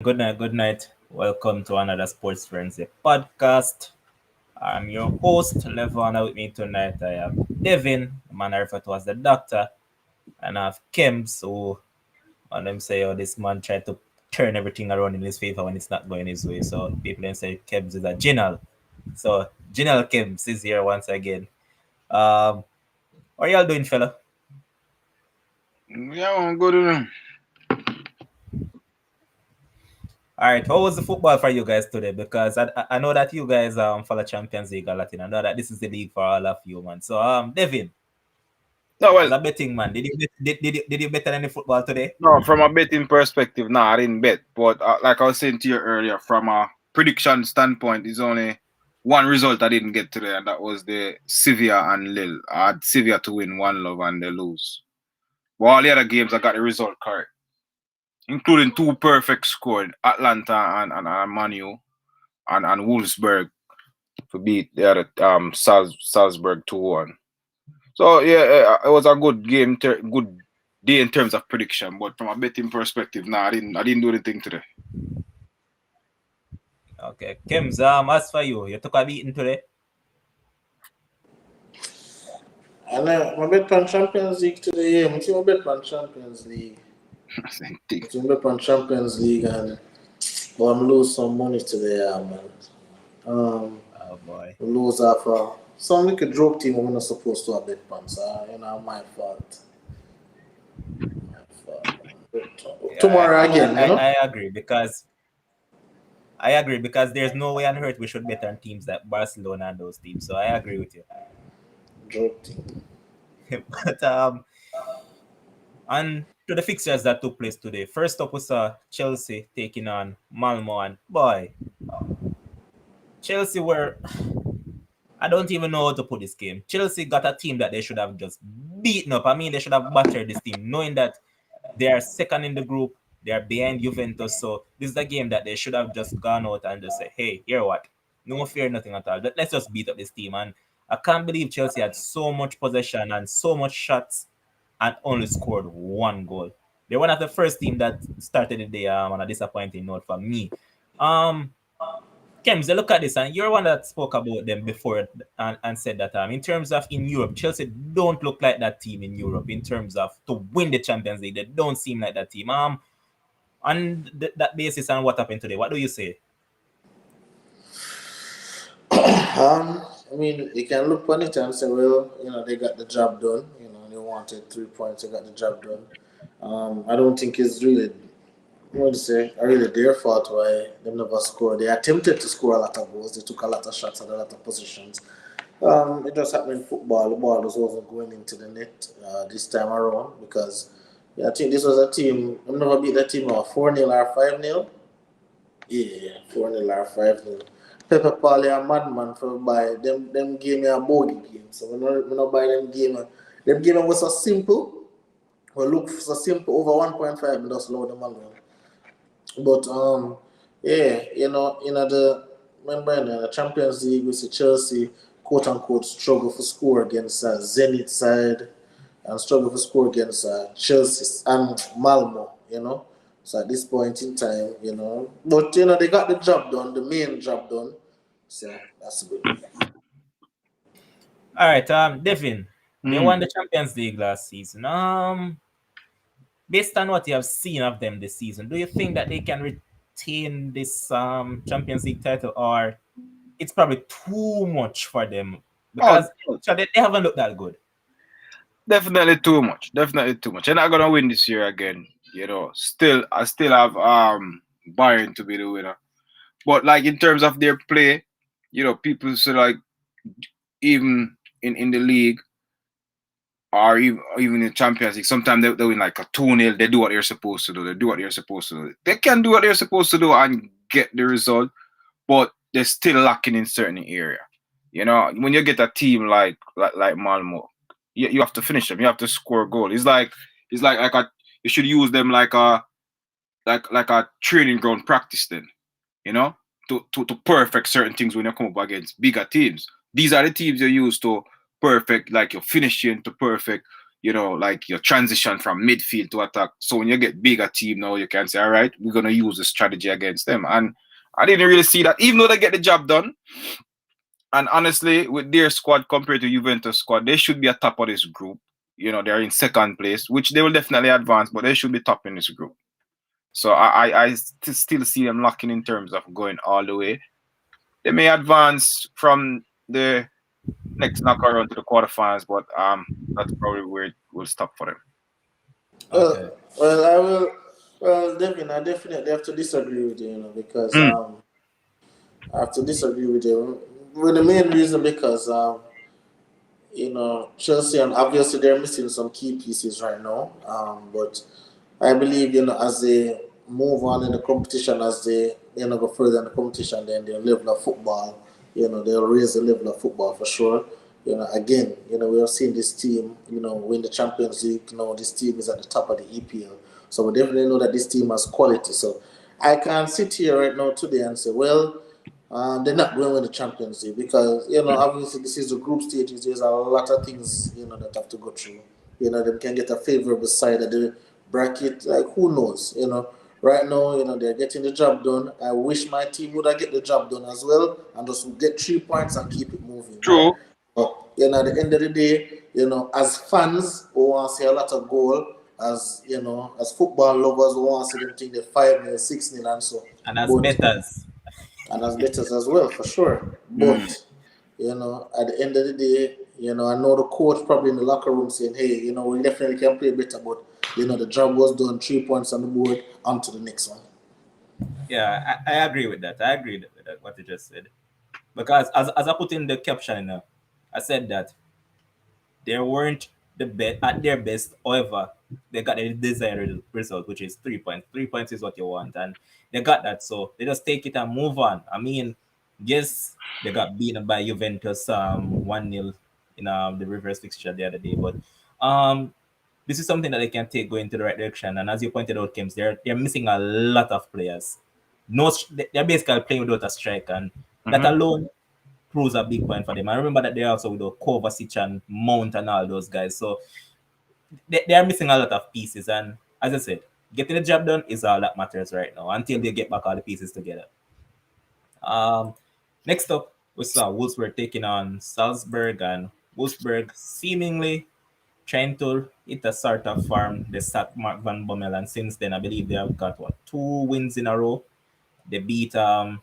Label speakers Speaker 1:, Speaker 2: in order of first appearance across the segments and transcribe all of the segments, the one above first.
Speaker 1: Good night, good night. Welcome to another Sports Frenzy podcast. I'm your host, Levana. With me tonight, I have Devin, the man I refer to as the doctor, and I have Kims, who on them say, oh, this man tried to turn everything around in his favor when it's not going his way. So people then say Kims is a Ginal. So Ginal Kims is here once again. What are y'all doing, fella?
Speaker 2: Yeah, I'm good enough.
Speaker 1: All right, how was the football for you guys today? Because I know that you guys follow Champions League a lot, and I know that this is the league for all of you, man. So Devin,
Speaker 2: No,
Speaker 1: as
Speaker 2: well,
Speaker 1: a betting man, did you bet on any football today?
Speaker 2: no, from a betting perspective, no, I didn't bet. But like I was saying to you earlier, from a prediction standpoint, there's only one result I didn't get today, and that was the Sevilla and Lille. I had Sevilla to win 1-0 and they lose. But all the other games, I got the result correct, including two perfect scores, Atlanta and Manu and Wolfsburg to beat the other Salzburg 2-1. So yeah, it was a good game, good day in terms of prediction. But from a betting perspective, nah, I didn't do anything today.
Speaker 1: Okay, Kims, as for you, you took a beating today.
Speaker 3: And my bet on Champions League today, yeah, my bet on Champions League.
Speaker 2: Same thing.
Speaker 3: My bet on Champions League and but I'm lose some money today, yeah, man.
Speaker 1: Oh boy.
Speaker 3: Lose off some little joke team I'm not supposed to have bet on, so my fault. My fault. But
Speaker 1: Yeah,
Speaker 3: tomorrow
Speaker 1: I, I,
Speaker 3: again,
Speaker 1: I I agree because there's no way on earth we should bet on teams like Barcelona and those teams. So I agree with you.
Speaker 3: joke team.
Speaker 1: But and to the fixtures that took place today. First up, we saw Chelsea taking on Malmo, and boy, Chelsea were. I don't even know how to put this game. Chelsea got a team that they should have just beaten up. I mean, they should have battered this team, knowing that they are second in the group, they are behind Juventus. So this is a game that they should have just gone out and just say, hey, here what? No fear, nothing at all. Let's just beat up this team. And I can't believe Chelsea had so much possession and so much shots and only scored one goal. They're one of the first team that started the day on a disappointing note for me. Um, Kems, look at this, and you're one that spoke about them before and said that in terms of in Europe, Chelsea don't look like that team in Europe in terms of to win the Champions League. They don't seem like that team. On that basis and what happened today, what do you say?
Speaker 3: I mean, you can look on it and say, well, they got the job done. They wanted 3 points, they got the job done. I don't think it's really what to say, are really their fault why they never scored. They attempted to score a lot of goals. They took a lot of shots at a lot of positions. It just happened in football. The ball just wasn't going into the net this time around because I think this was a team. I've never beat that team 4-0 or 5-0. Yeah, 4-0 or 5-0. Pepper Polly a madman for buy them. Them game me a bogey game. So we not buy them game. Them game was so simple. We look so simple over 1.5 and just load them alone. But yeah, the remember in the Champions League we see Chelsea quote unquote struggle for score against Zenit side and struggle for score against Chelsea and Malmo, So at this point in time, but they got the job done, the main job done. So that's good.
Speaker 1: All right, Devin, they
Speaker 2: Mm.
Speaker 1: won the Champions League last season. Based on what you have seen of them this season, do you think that they can retain this Champions League title, or it's probably too much for them
Speaker 2: Oh,
Speaker 1: because they haven't looked that good?
Speaker 2: definitely too much. Definitely too much. They're not gonna win this year again. Still, I still have Bayern to be the winner. But like in terms of their play, people say like even in the league or even in Champions League, sometimes they win like a 2-0. They do what they're supposed to do. They do what they're supposed to do. They can do what they're supposed to do and get the result, but they're still lacking in certain area. When you get a team like Malmo, you have to finish them. You have to score a goal. It's like you should use them like a training ground practice then, you know, to perfect certain things when you come up against bigger teams. These are the teams you use to perfect, like your finishing to perfect like your transition from midfield to attack. So when you get bigger team now, you can say, all right, we're gonna use the strategy against them. And I didn't really see that, even though they get the job done. And honestly, with their squad compared to Juventus squad, they should be at top of this group. They're in second place, which they will definitely advance, but they should be top in this group. So I still see them locking in terms of going all the way. They may advance from the next knockout round to the quarterfinals, but that's probably where it will stop for them.
Speaker 1: Okay.
Speaker 3: Well, I will. Well, Devin, I definitely have to disagree with you, because
Speaker 2: Mm.
Speaker 3: I have to disagree with you. Well, the main reason because Chelsea, and obviously they're missing some key pieces right now. But I believe, as they move on in the competition, as they go further in the competition, then their level of football, they'll raise the level of football for sure. Again, we have seen this team, win the Champions League. This team is at the top of the EPL, so we definitely know that this team has quality. So I can't sit here right now today and say, well, they're not going to win the Champions League because obviously this is the group stages. There's a lot of things that have to go through. They can get a favorable side of the bracket. Like who knows? Right now they're getting the job done. I wish my team would have get the job done as well and just get 3 points and keep it moving, right?
Speaker 2: True.
Speaker 3: But at the end of the day, as fans who want to see a lot of goal, as football lovers who want to see them think they 5-0, 6-0 and so.
Speaker 1: And as
Speaker 3: But
Speaker 1: betters.
Speaker 3: and as betters as well, for sure.
Speaker 2: Mm.
Speaker 3: But at the end of the day, I know the coach probably in the locker room saying, "Hey, we definitely can play better, but the job was done. 3 points on the board. On to the next one."
Speaker 1: Yeah, I agree with that. I agree with that, what you just said. Because as I put in the caption, I said that they weren't the best at their best. However, they got the desired result, which is 3 points. 3 points is what you want, and they got that. So they just take it and move on. I mean, yes, they got beaten by Juventus 1-0 in the reverse fixture the other day, but um this is something that they can take going to the right direction. And as you pointed out, Kims, they're missing a lot of players. No, they're basically playing without a striker, and that
Speaker 2: Hmm.
Speaker 1: alone proves a big point for them. I remember that they're also with Kovacic and Mount and all those guys. So they are missing a lot of pieces. And as I said, getting the job done is all that matters right now until they get back all the pieces together. Um, Next up, we saw Wolfsburg taking on Salzburg, and Wolfsburg seemingly trying to hit a sort of farm. They sacked Mark Van Bommel, and since then, I believe they have got 2 wins in a row. They beat I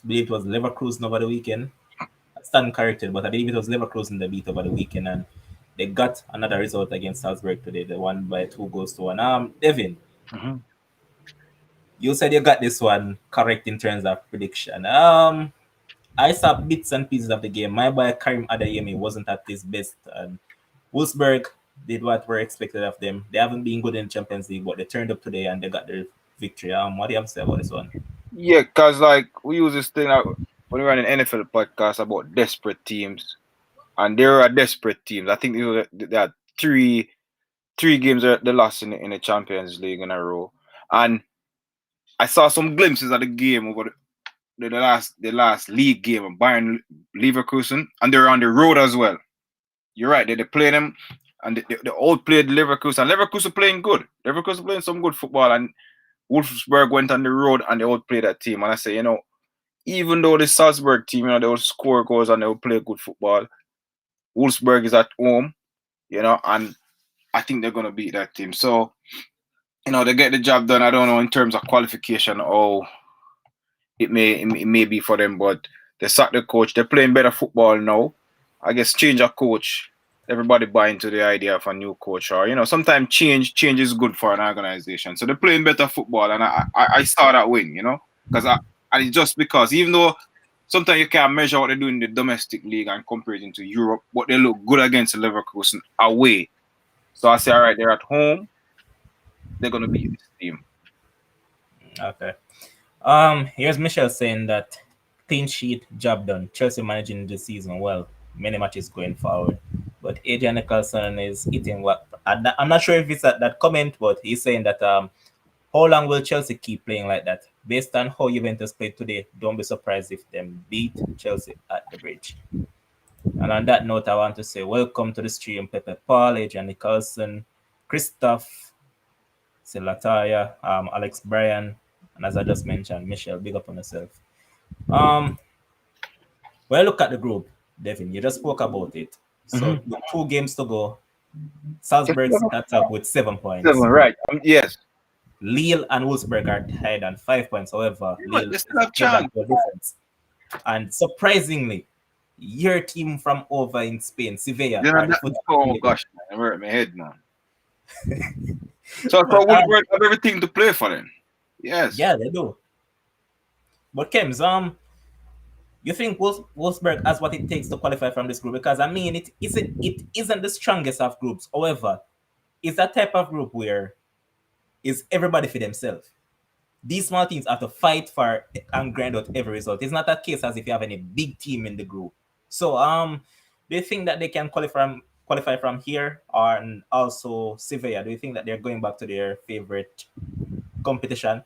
Speaker 1: believe it was Leverkusen over the weekend. I stand corrected, but I believe it was Leverkusen they beat over the weekend, and they got another result against Salzburg today. They won by 2 goals to 1. Devin,
Speaker 2: Hmm.
Speaker 1: you said you got this one correct in terms of prediction. I saw bits and pieces of the game. My boy Karim Adeyemi wasn't at his best, and Wolfsburg did what were expected of them. They haven't been good in Champions League, but they turned up today and they got the victory. What do you have to say about this one?
Speaker 2: Yeah, because like we use this thing out when we run an NFL podcast about desperate teams, and there are desperate teams. I think they had three games that they lost in the Champions League in a row, and I saw some glimpses of the game over the last league game of Bayern Leverkusen, and they're on the road as well. You're right. They play them, and they outplayed Leverkusen. And Leverkusen playing good. Leverkusen playing some good football, and Wolfsburg went on the road and they outplayed that team. And I say, even though the Salzburg team, they will score goals and they will play good football, Wolfsburg is at home, and I think they're gonna beat that team. So, they get the job done. I don't know in terms of qualification or it may be for them, but they sacked the coach. They're playing better football now. I guess change a coach. Everybody buy into the idea of a new coach, or sometimes change is good for an organization. So they're playing better football, and I saw that win, because and it's just because even though sometimes you can't measure what they do in the domestic league and compare it into Europe, but they look good against the Leverkusen away. So I say, all right, they're at home. They're gonna beat this team.
Speaker 1: Okay. Here's Michelle saying that clean sheet job done. Chelsea managing the season well. Many matches going forward. But Adrian Nicholson is eating what I'm not sure if it's that comment, but he's saying that how long will Chelsea keep playing like that? Based on how Juventus played today, don't be surprised if them beat Chelsea at the bridge. And on that note, I want to say welcome to the stream, Pepe Paul, Adrian Nicholson, Christoph, Silataya, Alex Bryan, and as I just mentioned, Michelle, big up on yourself. Um, well, look at the group, Devin. You just spoke about it.
Speaker 2: Mm-hmm.
Speaker 1: So with 2 games to go, Salzburg sit at top with 7 points.
Speaker 2: Seven, right? Yes.
Speaker 1: Lille and Wolfsburg are tied on 5 points. However,
Speaker 2: Yeah, but
Speaker 1: Lille
Speaker 2: they
Speaker 1: is
Speaker 2: still have
Speaker 1: more than
Speaker 2: chance.
Speaker 1: goal difference. And surprisingly, your team from over in Spain, Sevilla,
Speaker 2: You know
Speaker 1: are the
Speaker 2: that.
Speaker 1: foot
Speaker 2: Oh
Speaker 1: leader.
Speaker 2: gosh, man, it hurt my head, man. So
Speaker 1: But
Speaker 2: Wolfsburg have everything to play for them. Yes.
Speaker 1: yeah, they do. But Kems, you think Wolfsburg has what it takes to qualify from this group? Because I mean, it isn't the strongest of groups. However, it's that type of group where is everybody for themselves. These small teams have to fight for and grind out every result. It's not a case as if you have any big team in the group. So do you think that they can qualify from here and also Sevilla? Do you think that they're going back to their favorite competition?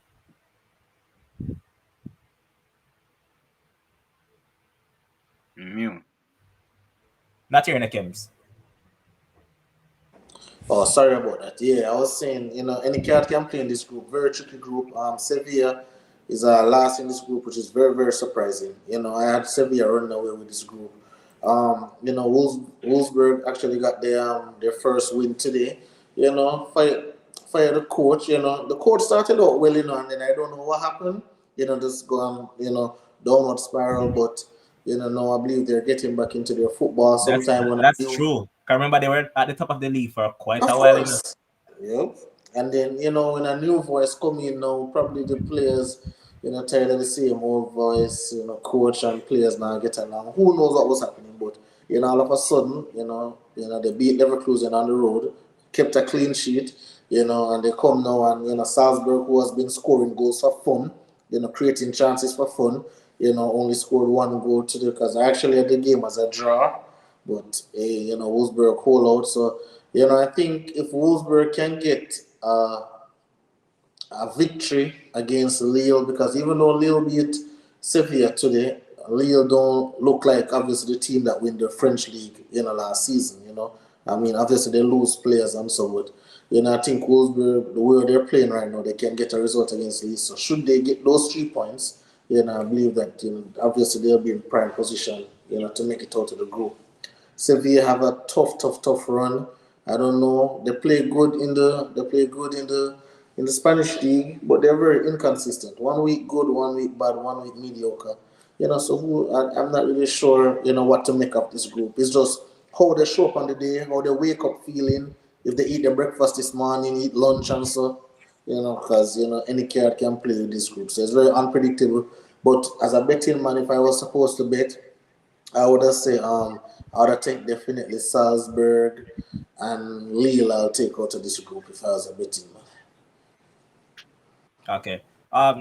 Speaker 2: Immune.
Speaker 1: Not here in the Kems.
Speaker 3: Oh, sorry about that. Yeah, I was saying, any card can play in this group. Very tricky group. Sevilla is last in this group, which is very, very surprising. I had Sevilla running away with this group. Wolfsburg actually got their first win today. Fire the coach. The coach started out well, and then I don't know what happened. Just go on, downward spiral. But now I believe they're getting back into their football.
Speaker 1: That's
Speaker 3: Sometime when I
Speaker 1: that's
Speaker 3: knew.
Speaker 1: true. I remember they were at the top of the league for quite
Speaker 3: Of
Speaker 1: a while, you know.
Speaker 3: course. Yep. And then, when a new voice come in now, probably the players, tired of the same old voice, coach and players now get along. Who knows what was happening? But, all of a sudden, they beat Leverkusen on the road, kept a clean sheet, and they come now and, Salzburg, who has been scoring goals for fun, creating chances for fun, only scored one goal today because I actually had the game as a draw. But Wolfsburg hold out. So I think if Wolfsburg can get a victory against Lille, because even though Lille beat Sevilla today, Lille don't look like obviously the team that win the French league last season. I mean obviously they lose players and so on. I think Wolfsburg, the way they're playing right now, they can get a result against Lille. So should they get those 3 points, I believe that obviously they'll be in prime position, to make it out of the group. Sevilla have a tough, tough, tough run. I don't know. They play good in the Spanish league, but they're very inconsistent. One week good, one week bad, one week mediocre. So I'm not really sure. What to make of this group. It's just how they show up on the day, how they wake up feeling. If they eat their breakfast this morning, eat lunch and so. Because any card can play with this group, so it's very unpredictable. But as a betting man, if I was supposed to bet, I would have say I would have take definitely Salzburg and Lille. I'll take out of this group if I was a betting man.
Speaker 1: Okay.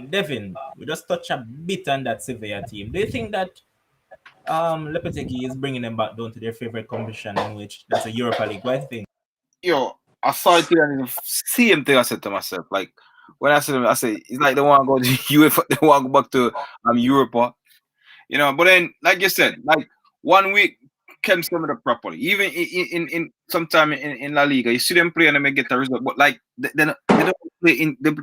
Speaker 1: Devin, we just touched a bit on that Sevilla team. Do you think that Lopetegui is bringing them back down to their favorite competition, in which that's a Europa League? What do you think?
Speaker 2: Yo, I saw it and the same thing I said to myself. Like when I said to them, I said it's like they want to go to UEFA, they want to go back to Europa. But then like you said, like one week can sum it up properly. Even in sometime in La Liga, you see them play and they may get a result, but like they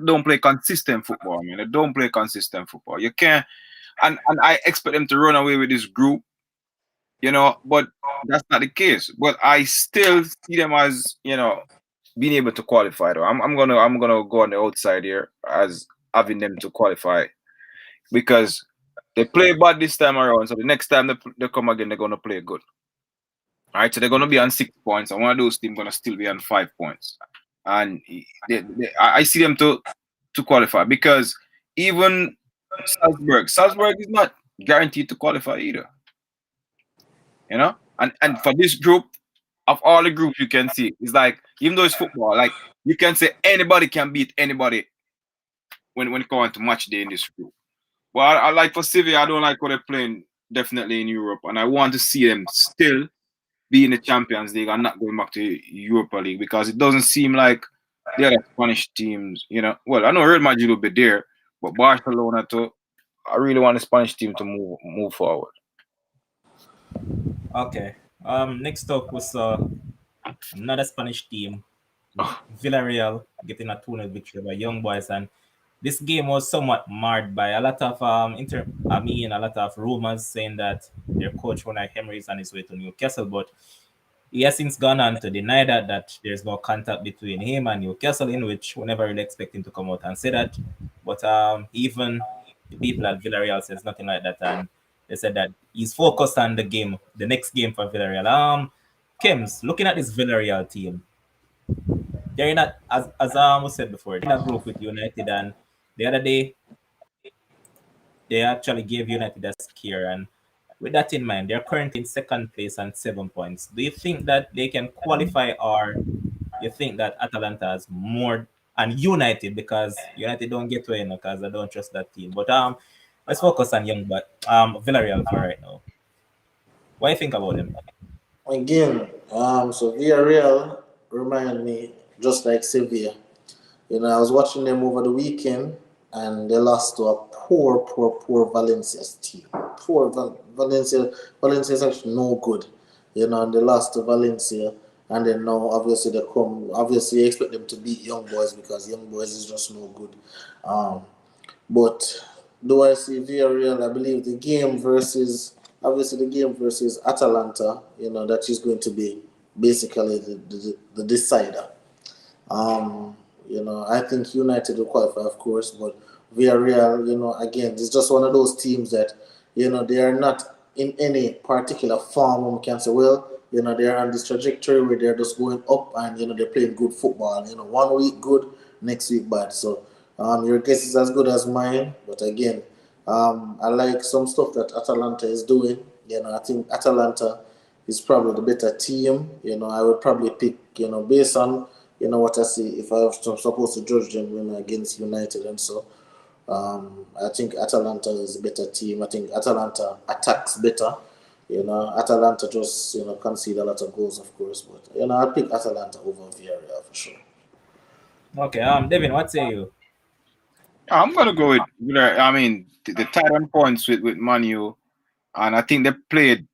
Speaker 2: don't play consistent football, man. They don't play consistent football. You can't and I expect them to run away with this group, but that's not the case. But I still see them as, being able to qualify though. I'm gonna go on the outside here as having them to qualify because they play bad this time around. So the next time they come again, they're gonna play good. All right, so they're gonna be on 6 points, and one of those teams gonna still be on 5 points. And I see them to qualify because even Salzburg is not guaranteed to qualify either. And for this group, of all the groups you can see, it's like even though it's football, like you can say anybody can beat anybody when it comes to match day in this group. Well, I like for Sevilla, I don't like what they're playing definitely in Europe, and I want to see them still be in the Champions League and not going back to Europa League because it doesn't seem like the other Spanish teams, Well, I know Real Madrid will be there, but Barcelona too. I really want the Spanish team to move forward.
Speaker 1: Okay. Next up was another Spanish team,
Speaker 2: Oh,
Speaker 1: Villarreal, getting a 2-0 victory by Young Boys, and this game was somewhat marred by a lot of a lot of rumors saying that their coach Unai Emery is on his way to Newcastle, but he has since gone on to deny that there's no contact between him and Newcastle, in which we never really expect him to come out and say that. But even the people at Villarreal says nothing like that, and they said that he's focused on the next game for Villarreal. Kims, looking at this Villarreal team, they're in a, as we said before, they're in a group with United, and the other day they actually gave United a scare, and with that in mind, they're currently in second place and 7 points. Do you think that they can qualify, or you think that Atalanta has more and United, because United don't get away now because I don't trust that team. But let's focus on young but Villarreal for right now. What do you think about them?
Speaker 3: Again, so Villarreal remind me just like Sevilla. You know, I was watching them over the weekend, and they lost to a poor Valencia's team. Valencia. Valencia is actually no good. You know, and they lost to Valencia, and then now obviously they come. Obviously, you expect them to beat Young Boys because Young Boys is just no good. Um, but do I see Villarreal? I believe the game versus Atalanta. You know, that is going to be basically the decider. Um, you know, I think United will qualify, of course, but Villarreal, you know, again, it's just one of those teams that, you know, they are not in any particular form. We can say, well, you know, they're on this trajectory where they're just going up, and you know they're playing good football. You know, one week good, next week bad. So, your guess is as good as mine. But again, I like some stuff that Atalanta is doing. You know, I think Atalanta is probably the better team. You know, I would probably pick, you know, based on, you know, what I see, if I was supposed to judge them, you know, against United and so. I think Atalanta is a better team. I think Atalanta attacks better. You know, Atalanta just, you know, concede a lot of goals, of course, but you know, I'll pick Atalanta over Villarreal for sure.
Speaker 1: Okay, Devin, what say you?
Speaker 2: I'm gonna go with I mean the tight end points with Manu, and I think they played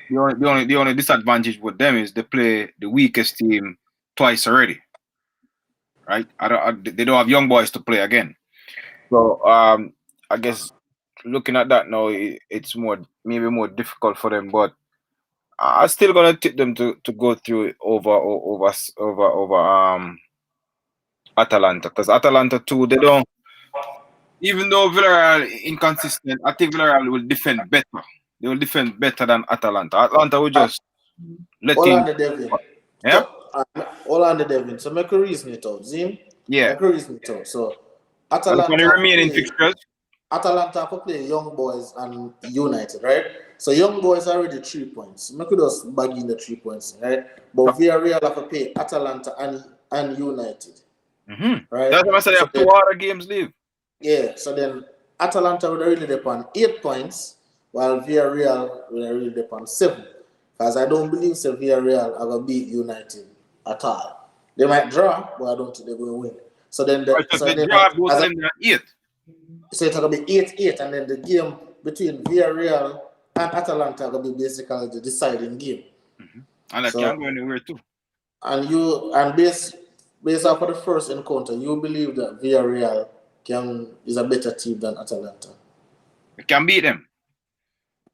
Speaker 2: the only disadvantage with them is they play the weakest team twice already, right? They don't have young boys to play again. So I guess looking at that now, it's maybe more difficult for them, but I'm still gonna tip them to go through over Atalanta, because Atalanta too, they don't, even though Villarreal inconsistent, I think Villarreal will defend better. They will defend better than Atalanta. Atalanta will just let
Speaker 3: All
Speaker 2: in.
Speaker 3: under Devin.
Speaker 2: Yeah,
Speaker 3: So, all under Devin. So make a reason it out. Zim,
Speaker 2: yeah.
Speaker 3: make a reason it out. So
Speaker 2: And for the
Speaker 3: Atalanta could
Speaker 2: remaining
Speaker 3: play
Speaker 2: fixtures,
Speaker 3: Atalanta could play Young Boys and United, right? So Young Boys are already 3 points. Make just bag in the 3 points, right? But Villarreal have to play Atalanta and United, right?
Speaker 2: that's why I said they
Speaker 3: So
Speaker 2: have two
Speaker 3: then,
Speaker 2: other games leave.
Speaker 3: yeah, so then Atalanta would really depend 8 points, while Villarreal will really depend 7. Because I don't believe Villarreal are gonna beat United at all. They might draw, but I don't think they're gonna win. So then,
Speaker 2: Right, so
Speaker 3: so
Speaker 2: the
Speaker 3: then,
Speaker 2: draw both of
Speaker 3: as a,
Speaker 2: them are 8.
Speaker 3: so it's gonna be 8-8, and then the game between Villarreal and Atalanta gonna be basically the deciding game.
Speaker 2: And that can
Speaker 3: So
Speaker 2: go anywhere too.
Speaker 3: based off of the first encounter, you believe that Villarreal is a better team than Atalanta.
Speaker 2: They can beat them.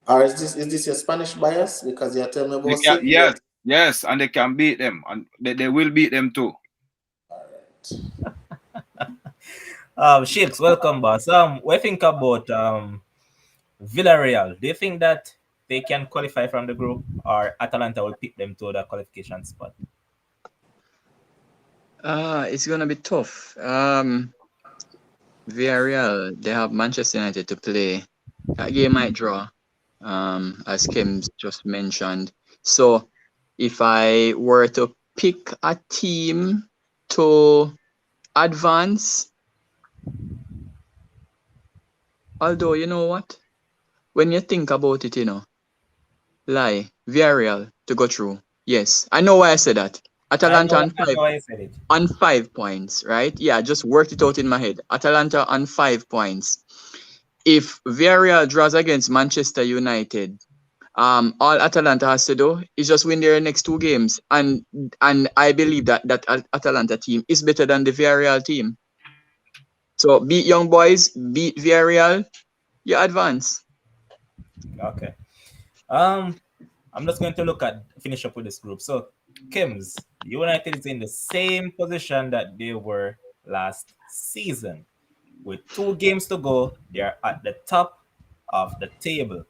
Speaker 3: Or is this your Spanish bias? Because you're telling me
Speaker 2: They
Speaker 3: about
Speaker 2: can,
Speaker 3: Sevilla.
Speaker 2: yes, and they can beat them, and they will beat them too.
Speaker 1: Shakes, welcome, boss. What do you think about Villarreal? Do you think that they can qualify from the group, or Atalanta will pick them to the qualification spot?
Speaker 4: It's gonna be tough. Villarreal, they have Manchester United to play. That game might draw, as Kim just mentioned. So if I were to pick a team to advance, although you know what? When you think about it, Villarreal to go through. Yes, I know why I said that. Atalanta on
Speaker 1: I know why you said it.
Speaker 4: 5 points, right? Yeah, just worked it out in my head. Atalanta on 5 points. If Villarreal draws against Manchester United All Atalanta has to do is just win their next 2 games, and I believe that Atalanta team is better than the Villarreal team. So beat Young Boys, beat Villarreal, you advance.
Speaker 1: Okay. Um, I'm just going to finish up with this group. So, Kims, United is in the same position that they were last season. With 2 games to go, they are at the top of the table.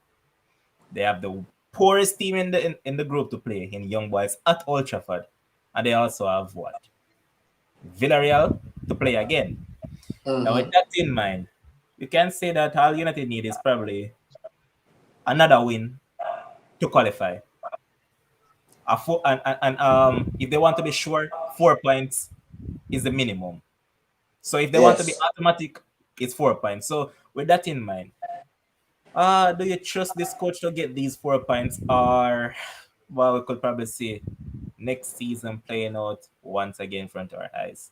Speaker 1: They have the poorest team in the group to play in Young Boys at Old Trafford. And they also have what? Villarreal to play again. Now, with
Speaker 3: Mm-hmm.
Speaker 1: that in mind, you can say that all United need is probably another win to qualify. And if they want to be sure, 4 points is the minimum. So if they want to be
Speaker 3: Yes.
Speaker 1: automatic, it's 4 points. So with that in mind, do you trust this coach to get these 4 points, or well, we could probably see next season playing out once again in front of our eyes?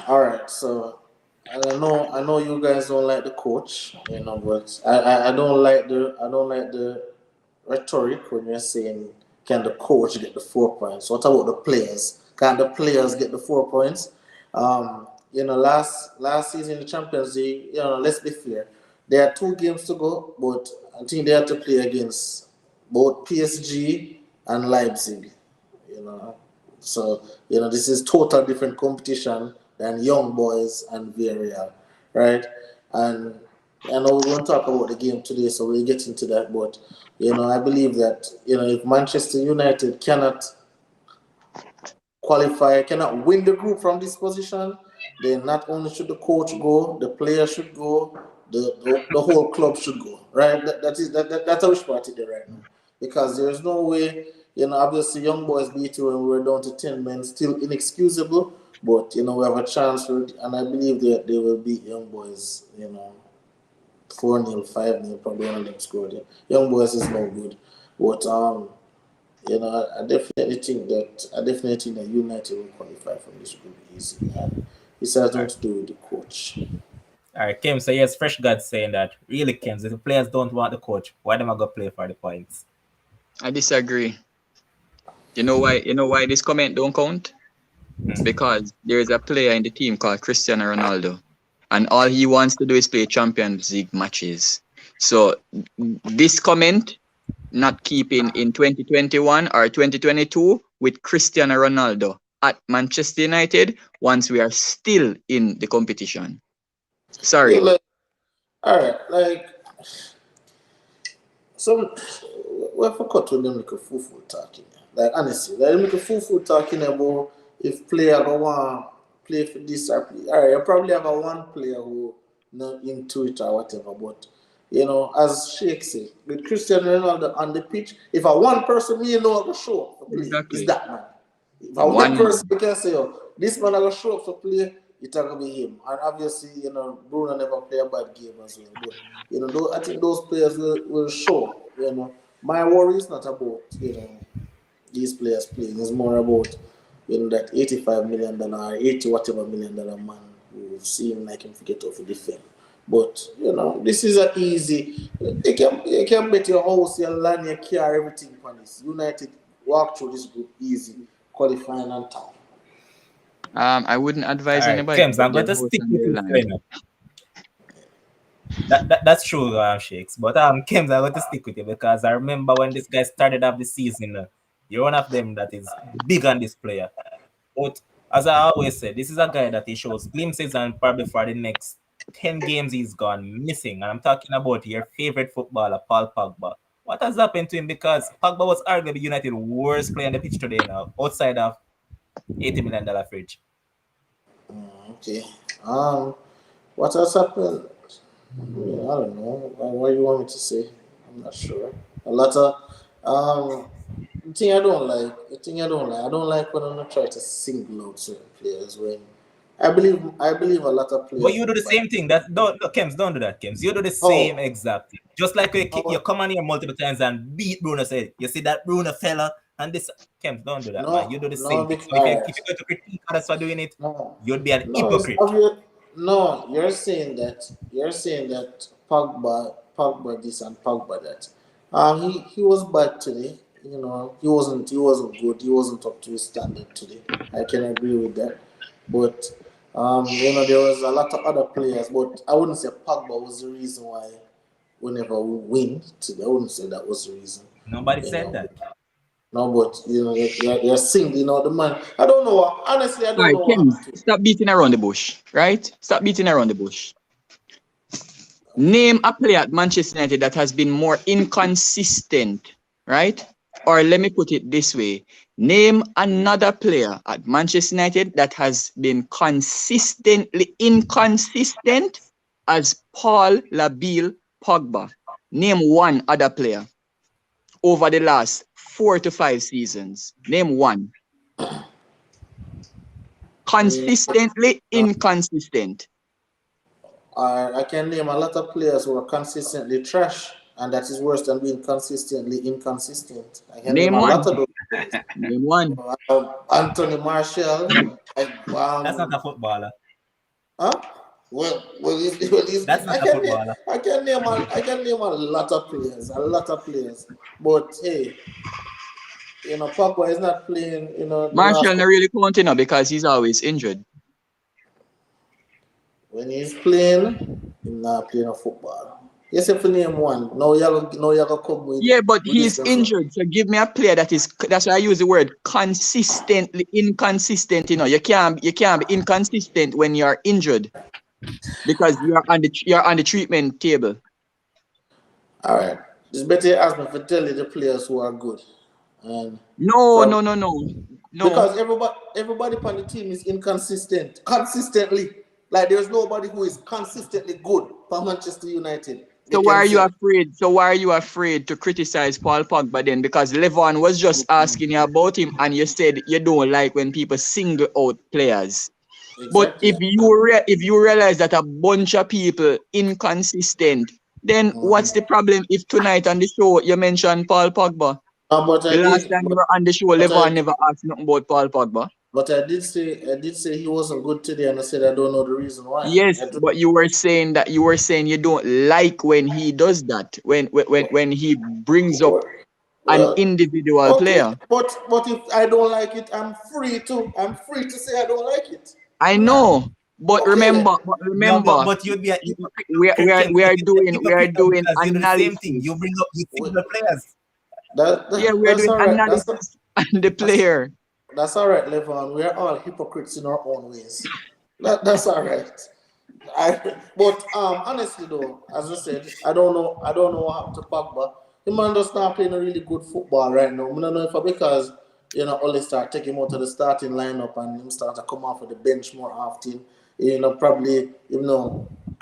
Speaker 3: All right. So I know you guys don't like the coach, but I don't like the rhetoric when you're saying, can the coach get the 4 points? What about the players? Can the players get the 4 points? Last season in the Champions League, let's be fair. There are 2 games to go, but I think they have to play against both PSG and Leipzig. You know, so this is total different competition than Young Boys and Villarreal, right? And I know we won't talk about the game today, so we'll get into that. But I believe that if Manchester United cannot win the group from this position, then not only should the coach go, the player should go, the whole club should go, right? That's how we spot it there right now, because there's no way. Obviously, Young Boys beat you when we were down to 10 men, still inexcusable. But we have a chance for it, and I believe that they will beat Young Boys. 4-0, 5-0, probably one of them scored it. Young Boys is no good. But I definitely think that United will qualify from this group easy. And this has
Speaker 1: All
Speaker 3: nothing
Speaker 1: right.
Speaker 3: to do with the coach.
Speaker 1: All right, Kim. So yes, Fresh God saying that really, Kim, if the players don't want the coach, why them I go play for the points?
Speaker 4: I disagree. You know why this comment don't count?
Speaker 1: Hmm.
Speaker 4: Because there is a player in the team called Cristiano Ronaldo, and all he wants to do is play Champions League matches. So this comment not keeping in 2021 or 2022 with Cristiano Ronaldo at Manchester United once we are still in the competition.
Speaker 3: Yeah,
Speaker 4: Sorry.
Speaker 3: like, all right, like, some, we forgot to them make a full talking. Like, honestly, like, make a full talking about if player go want play for this or play. All right, you probably have a one player who not into it or whatever, but as Sheikh said, with Cristiano Ronaldo on the pitch, if a one person me know I go show up for play, it's
Speaker 4: Exactly.
Speaker 3: that man. If a one
Speaker 4: One
Speaker 3: person
Speaker 4: man.
Speaker 3: you can say, oh, this man I go show up for play, it's gonna be him. And obviously, Bruno never play a bad game as well. But I think those players will show up. My worry is not about these players playing. It's more about that $85 million, 80 whatever $million man who seem like him to get off the defense. But this is a easy. You can bet your house, your land, your car, everything upon this. United walk through this group easy, qualifying on top.
Speaker 4: I wouldn't advise
Speaker 1: All right,
Speaker 4: anybody to
Speaker 1: Kims,
Speaker 4: bet
Speaker 1: I'm
Speaker 4: their
Speaker 1: going to
Speaker 4: house
Speaker 1: stick
Speaker 4: on
Speaker 1: with
Speaker 4: their
Speaker 1: you,
Speaker 4: land.
Speaker 1: fair enough. That's true, Shakes. But Kims, I'm going to stick with you because I remember when this guy started off the season, you're one of them that is big on this player. But as I always say, this is a guy that he shows glimpses, and probably for the next 10 games he's gone missing. And I'm talking about your favorite footballer, Paul Pogba. What has happened to him? Because Pogba was arguably United's worst player on the pitch today now, outside of $80 million fridge.
Speaker 3: Okay. Um, what has happened? I don't know. What you want me to say? I'm not sure. A lot of the thing I don't like. The thing I don't like. I don't like when I'm not trying to single out certain players. When I believe a lot of
Speaker 1: But
Speaker 3: players
Speaker 1: you
Speaker 3: do
Speaker 1: do the
Speaker 3: bad.
Speaker 1: same thing. That don't no, Kems, don't do that, Kems. You do the same
Speaker 3: Oh,
Speaker 1: exact thing. Just like you
Speaker 3: oh,
Speaker 1: come on here multiple times and beat Bruno said, you see that Bruno fella and this Kems, don't do that, man. You do
Speaker 3: no,
Speaker 1: the
Speaker 3: no,
Speaker 1: same thing.
Speaker 3: because,
Speaker 1: So if
Speaker 3: all
Speaker 1: you
Speaker 3: right.
Speaker 1: if you're going to critique others for doing it,
Speaker 3: No,
Speaker 1: you'd be an
Speaker 3: no, it's
Speaker 1: hypocrite.
Speaker 3: obvious. No, you're saying that Pogba this and Pogba that. He was bad today. He wasn't good. He wasn't up to his standard today. I can agree with that. But there was a lot of other players, but I wouldn't say Pogba was the reason why we never win today. I wouldn't say that was the reason.
Speaker 1: Nobody
Speaker 3: You
Speaker 1: said
Speaker 3: know,
Speaker 1: that.
Speaker 3: no, but you're singling out the man. I don't know. Honestly, I
Speaker 4: All
Speaker 3: don't
Speaker 4: right,
Speaker 3: know what
Speaker 4: Kim,
Speaker 3: happened to him.
Speaker 4: stop beating around the bush, right? Stop beating around the bush. Name a player at Manchester United that has been more inconsistent, right? Or let me put it this way. Name another player at Manchester United that has been consistently inconsistent as Paul Labille Pogba. Name one other player over the last 4 to 5 seasons. Name one.
Speaker 3: I mean,
Speaker 4: Consistently inconsistent.
Speaker 3: I can name a lot of players who are consistently trash, and that is worse than being consistently inconsistent. I can name
Speaker 4: Name
Speaker 3: a lot
Speaker 4: one.
Speaker 3: of those players.
Speaker 4: Name one.
Speaker 3: Anthony Martial.
Speaker 1: That's not a footballer.
Speaker 3: Huh?
Speaker 1: That's not
Speaker 3: I
Speaker 1: a
Speaker 3: can name,
Speaker 1: footballer.
Speaker 3: I can name a lot of players. But hey, Pogba is not playing. The last
Speaker 4: Marshall not
Speaker 3: couple.
Speaker 4: really counting up because he's always injured.
Speaker 3: When he's playing, he's not playing a football. Yes, if you name one, now you gotta come with
Speaker 4: Yeah, but he's
Speaker 3: reasons.
Speaker 4: injured. So give me a player that is. That's why I use the word consistently inconsistent. You can't be inconsistent when you're injured because you're on the treatment table.
Speaker 3: All right, it's better you ask me to tell you the players who are good, and
Speaker 4: No,
Speaker 3: from
Speaker 4: no, no, no, no.
Speaker 3: because everybody on the team is inconsistent consistently. Like there's nobody who is consistently good for Manchester United. You
Speaker 4: So why
Speaker 3: can
Speaker 4: are you
Speaker 3: say.
Speaker 4: afraid? So why are you afraid to criticize Paul Pogba then? Because Levon was just asking you about him, and you said you don't like when people single out players. But
Speaker 3: Exactly.
Speaker 4: if you realize that a bunch of people inconsistent, then what's the problem if tonight on the show you mentioned Paul Pogba?
Speaker 3: But
Speaker 4: The
Speaker 3: I
Speaker 4: last
Speaker 3: did,
Speaker 4: time you were on the show,
Speaker 3: but
Speaker 4: Levon
Speaker 3: I,
Speaker 4: never asked nothing about Paul Pogba.
Speaker 3: but I did say he wasn't good today, and I said I don't know the reason why.
Speaker 4: Yes, but you were saying you don't like when he does that, when he brings up an
Speaker 3: Well,
Speaker 4: individual
Speaker 3: okay,
Speaker 4: player.
Speaker 3: but if I don't like it, I'm free to say I don't like it.
Speaker 4: I
Speaker 3: I'm not.
Speaker 4: know, but
Speaker 3: Okay then.
Speaker 1: No, but you'd be a hypocrite.
Speaker 4: we are, we are,
Speaker 1: Kim,
Speaker 4: we
Speaker 1: you'd
Speaker 4: are
Speaker 1: be a
Speaker 4: doing we are
Speaker 1: hypocrite though,
Speaker 4: doing
Speaker 1: because you do the same thing. You
Speaker 4: analysis.
Speaker 1: bring up you
Speaker 3: Wait,
Speaker 1: single players.
Speaker 4: Yeah, we are
Speaker 3: that's
Speaker 4: doing
Speaker 3: all right.
Speaker 4: analysis on the
Speaker 3: That's
Speaker 4: player.
Speaker 3: that's all right, Levon. We are all hypocrites in our own ways. That's all right. But honestly though, as I said, I don't know what happened to Pogba. The man does not playing a really good football right now. I don't know if it's because only start taking him out of the starting lineup and him start to come off of the bench more often. Probably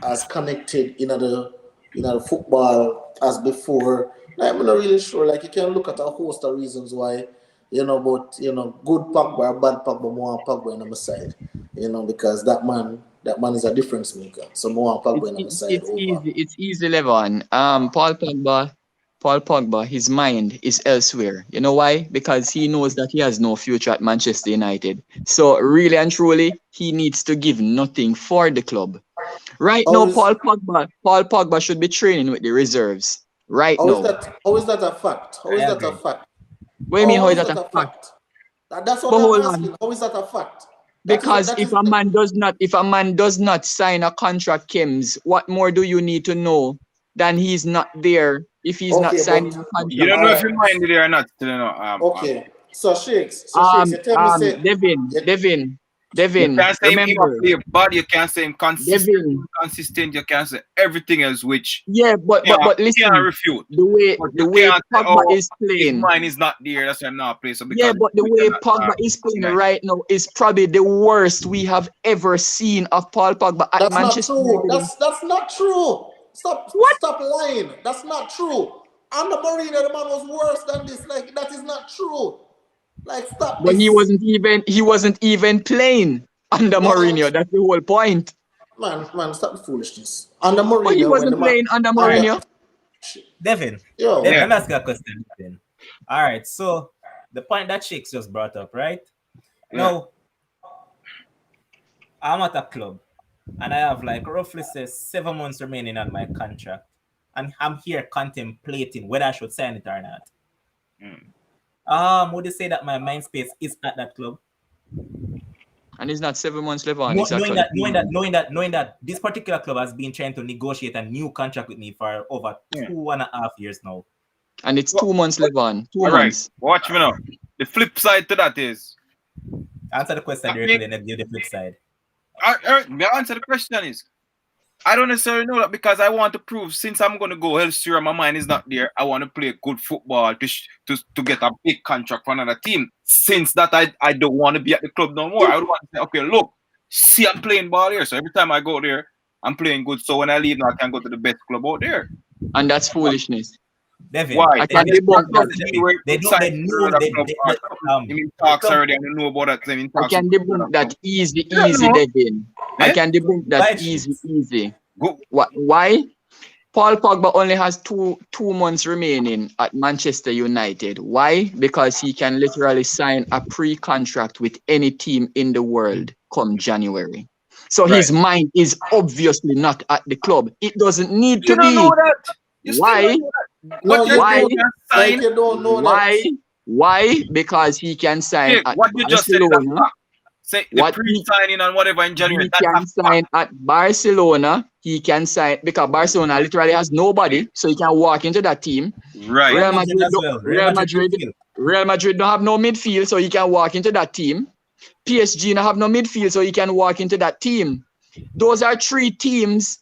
Speaker 3: as connected in the football as before. Like, I'm not really sure. Like you can look at a host of reasons why. But good Pogba or bad Pogba, more Pogba on my side. Because that man is a difference maker. So more
Speaker 4: It's
Speaker 3: Pogba on my
Speaker 4: it's
Speaker 3: side
Speaker 4: it's
Speaker 3: over.
Speaker 4: easy. It's easy, Levon. Paul Pogba, his mind is elsewhere. You know why? Because he knows that he has no future at Manchester United. So really and truly, he needs to give nothing for the club. Right
Speaker 3: How
Speaker 4: now,
Speaker 3: is
Speaker 4: Paul Pogba should be training with the reserves. Right
Speaker 3: how is
Speaker 4: now.
Speaker 3: that how is that a fact? How is
Speaker 1: I
Speaker 3: that a
Speaker 1: agree.
Speaker 3: fact?
Speaker 4: What do you mean?
Speaker 3: How
Speaker 4: How is
Speaker 3: is
Speaker 4: that
Speaker 3: that
Speaker 4: a
Speaker 3: a
Speaker 4: fact?
Speaker 3: fact? That's what
Speaker 4: But
Speaker 3: I'm
Speaker 4: hold on.
Speaker 3: asking. How is that a fact? That is
Speaker 4: Because
Speaker 3: that
Speaker 4: if
Speaker 3: is
Speaker 4: a man does not sign a contract, Kims, what more do you need to know than he's not there if he's not
Speaker 3: okay,
Speaker 4: signing
Speaker 3: but
Speaker 4: a
Speaker 2: You
Speaker 4: contract?
Speaker 2: don't
Speaker 3: all
Speaker 2: know if you
Speaker 3: right.
Speaker 2: minded it or not, still,
Speaker 3: Okay. So Shakes, you tell me say
Speaker 4: Devin,
Speaker 3: yeah,
Speaker 4: Devin,
Speaker 2: You
Speaker 4: Devin,
Speaker 2: can't say him ever
Speaker 4: remember,
Speaker 2: play bad. You can't say him consistent,
Speaker 4: Devin.
Speaker 2: inconsistent. You can't say everything else, which
Speaker 4: Yeah, but
Speaker 2: can't,
Speaker 4: but but
Speaker 2: can't
Speaker 4: listen,
Speaker 2: refute.
Speaker 4: the way
Speaker 2: But you
Speaker 4: the way
Speaker 2: can't say,
Speaker 4: Pogba
Speaker 2: oh,
Speaker 4: is
Speaker 2: his
Speaker 4: playing.
Speaker 2: mind is not there. That's why I'm not playing. So
Speaker 4: Yeah,
Speaker 2: because
Speaker 4: but the
Speaker 2: we
Speaker 4: way
Speaker 2: cannot
Speaker 4: Pogba is playing
Speaker 2: United.
Speaker 4: right now is probably the worst we have ever seen of Paul Pogba at
Speaker 3: that's not
Speaker 4: Manchester
Speaker 3: true.
Speaker 4: United.
Speaker 3: That's not true. Stop
Speaker 4: What?
Speaker 3: stop lying. That's not true. Under Mourinho, the man was worse than this. Like that is not true. Like stop
Speaker 4: But he
Speaker 3: this.
Speaker 4: wasn't even he wasn't even playing under
Speaker 3: Man,
Speaker 4: Mourinho. That's the whole point.
Speaker 3: man, stop the foolishness. Under
Speaker 4: But he
Speaker 3: Mourinho, when the
Speaker 4: wasn't
Speaker 3: man
Speaker 4: playing under
Speaker 3: under
Speaker 4: Mourinho
Speaker 1: Devin,
Speaker 3: yo,
Speaker 1: Devin,
Speaker 2: Yeah.
Speaker 1: let me ask you a question. Devin. All right, so the point that Shakes just brought up, right?
Speaker 2: Yeah.
Speaker 1: Now, I'm at a club and I have like roughly say 7 months remaining on my contract. and I'm here contemplating whether I should sign it or not. Would you say that my mind space is at that club?
Speaker 4: And it's not 7 months left on. It's
Speaker 1: Knowing
Speaker 4: actually
Speaker 1: that this particular club has been trying to negotiate a new contract with me for over 2.5 years now.
Speaker 4: And it's 2 months left on. 2
Speaker 2: All right,
Speaker 4: months.
Speaker 2: watch me now. The flip side to that is
Speaker 1: Answer the question directly, then give the flip side.
Speaker 2: the answer to the question is I don't necessarily know that because I want to prove since I'm going to go elsewhere, my mind is not there. I want to play good football to get a big contract for another team. Since that I don't want to be at the club no more. I would want to say, okay, look, see, I'm playing ball here. So every time I go there, I'm playing good. So when I leave now, I can go to the best club out there.
Speaker 4: And that's foolishness.
Speaker 1: Devin,
Speaker 2: Why?
Speaker 4: I can debunk that.
Speaker 1: They
Speaker 2: talks already. I don't know about that.
Speaker 4: I can debunk that easy, Devin. I can debunk that easy. Why? Paul Pogba only has two months remaining at Manchester United. Why? Because he can literally sign a pre-contract with any team in the world come January. So his mind is obviously not at the club. It doesn't need to be.
Speaker 2: Know that.
Speaker 4: Why?
Speaker 3: No,
Speaker 4: Why?
Speaker 3: Like you don't know
Speaker 4: Why?
Speaker 3: that.
Speaker 4: Why? Because he can sign at
Speaker 2: what you just said is
Speaker 4: Barcelona.
Speaker 2: Say the pre-signing and whatever in January.
Speaker 4: He can sign at Barcelona. He can sign because Barcelona literally has nobody, so he can walk into that team.
Speaker 2: Right.
Speaker 4: Real Madrid don't have no midfield, so he can walk into that team. PSG don't have no midfield, so he can walk into that team. Those are 3 teams,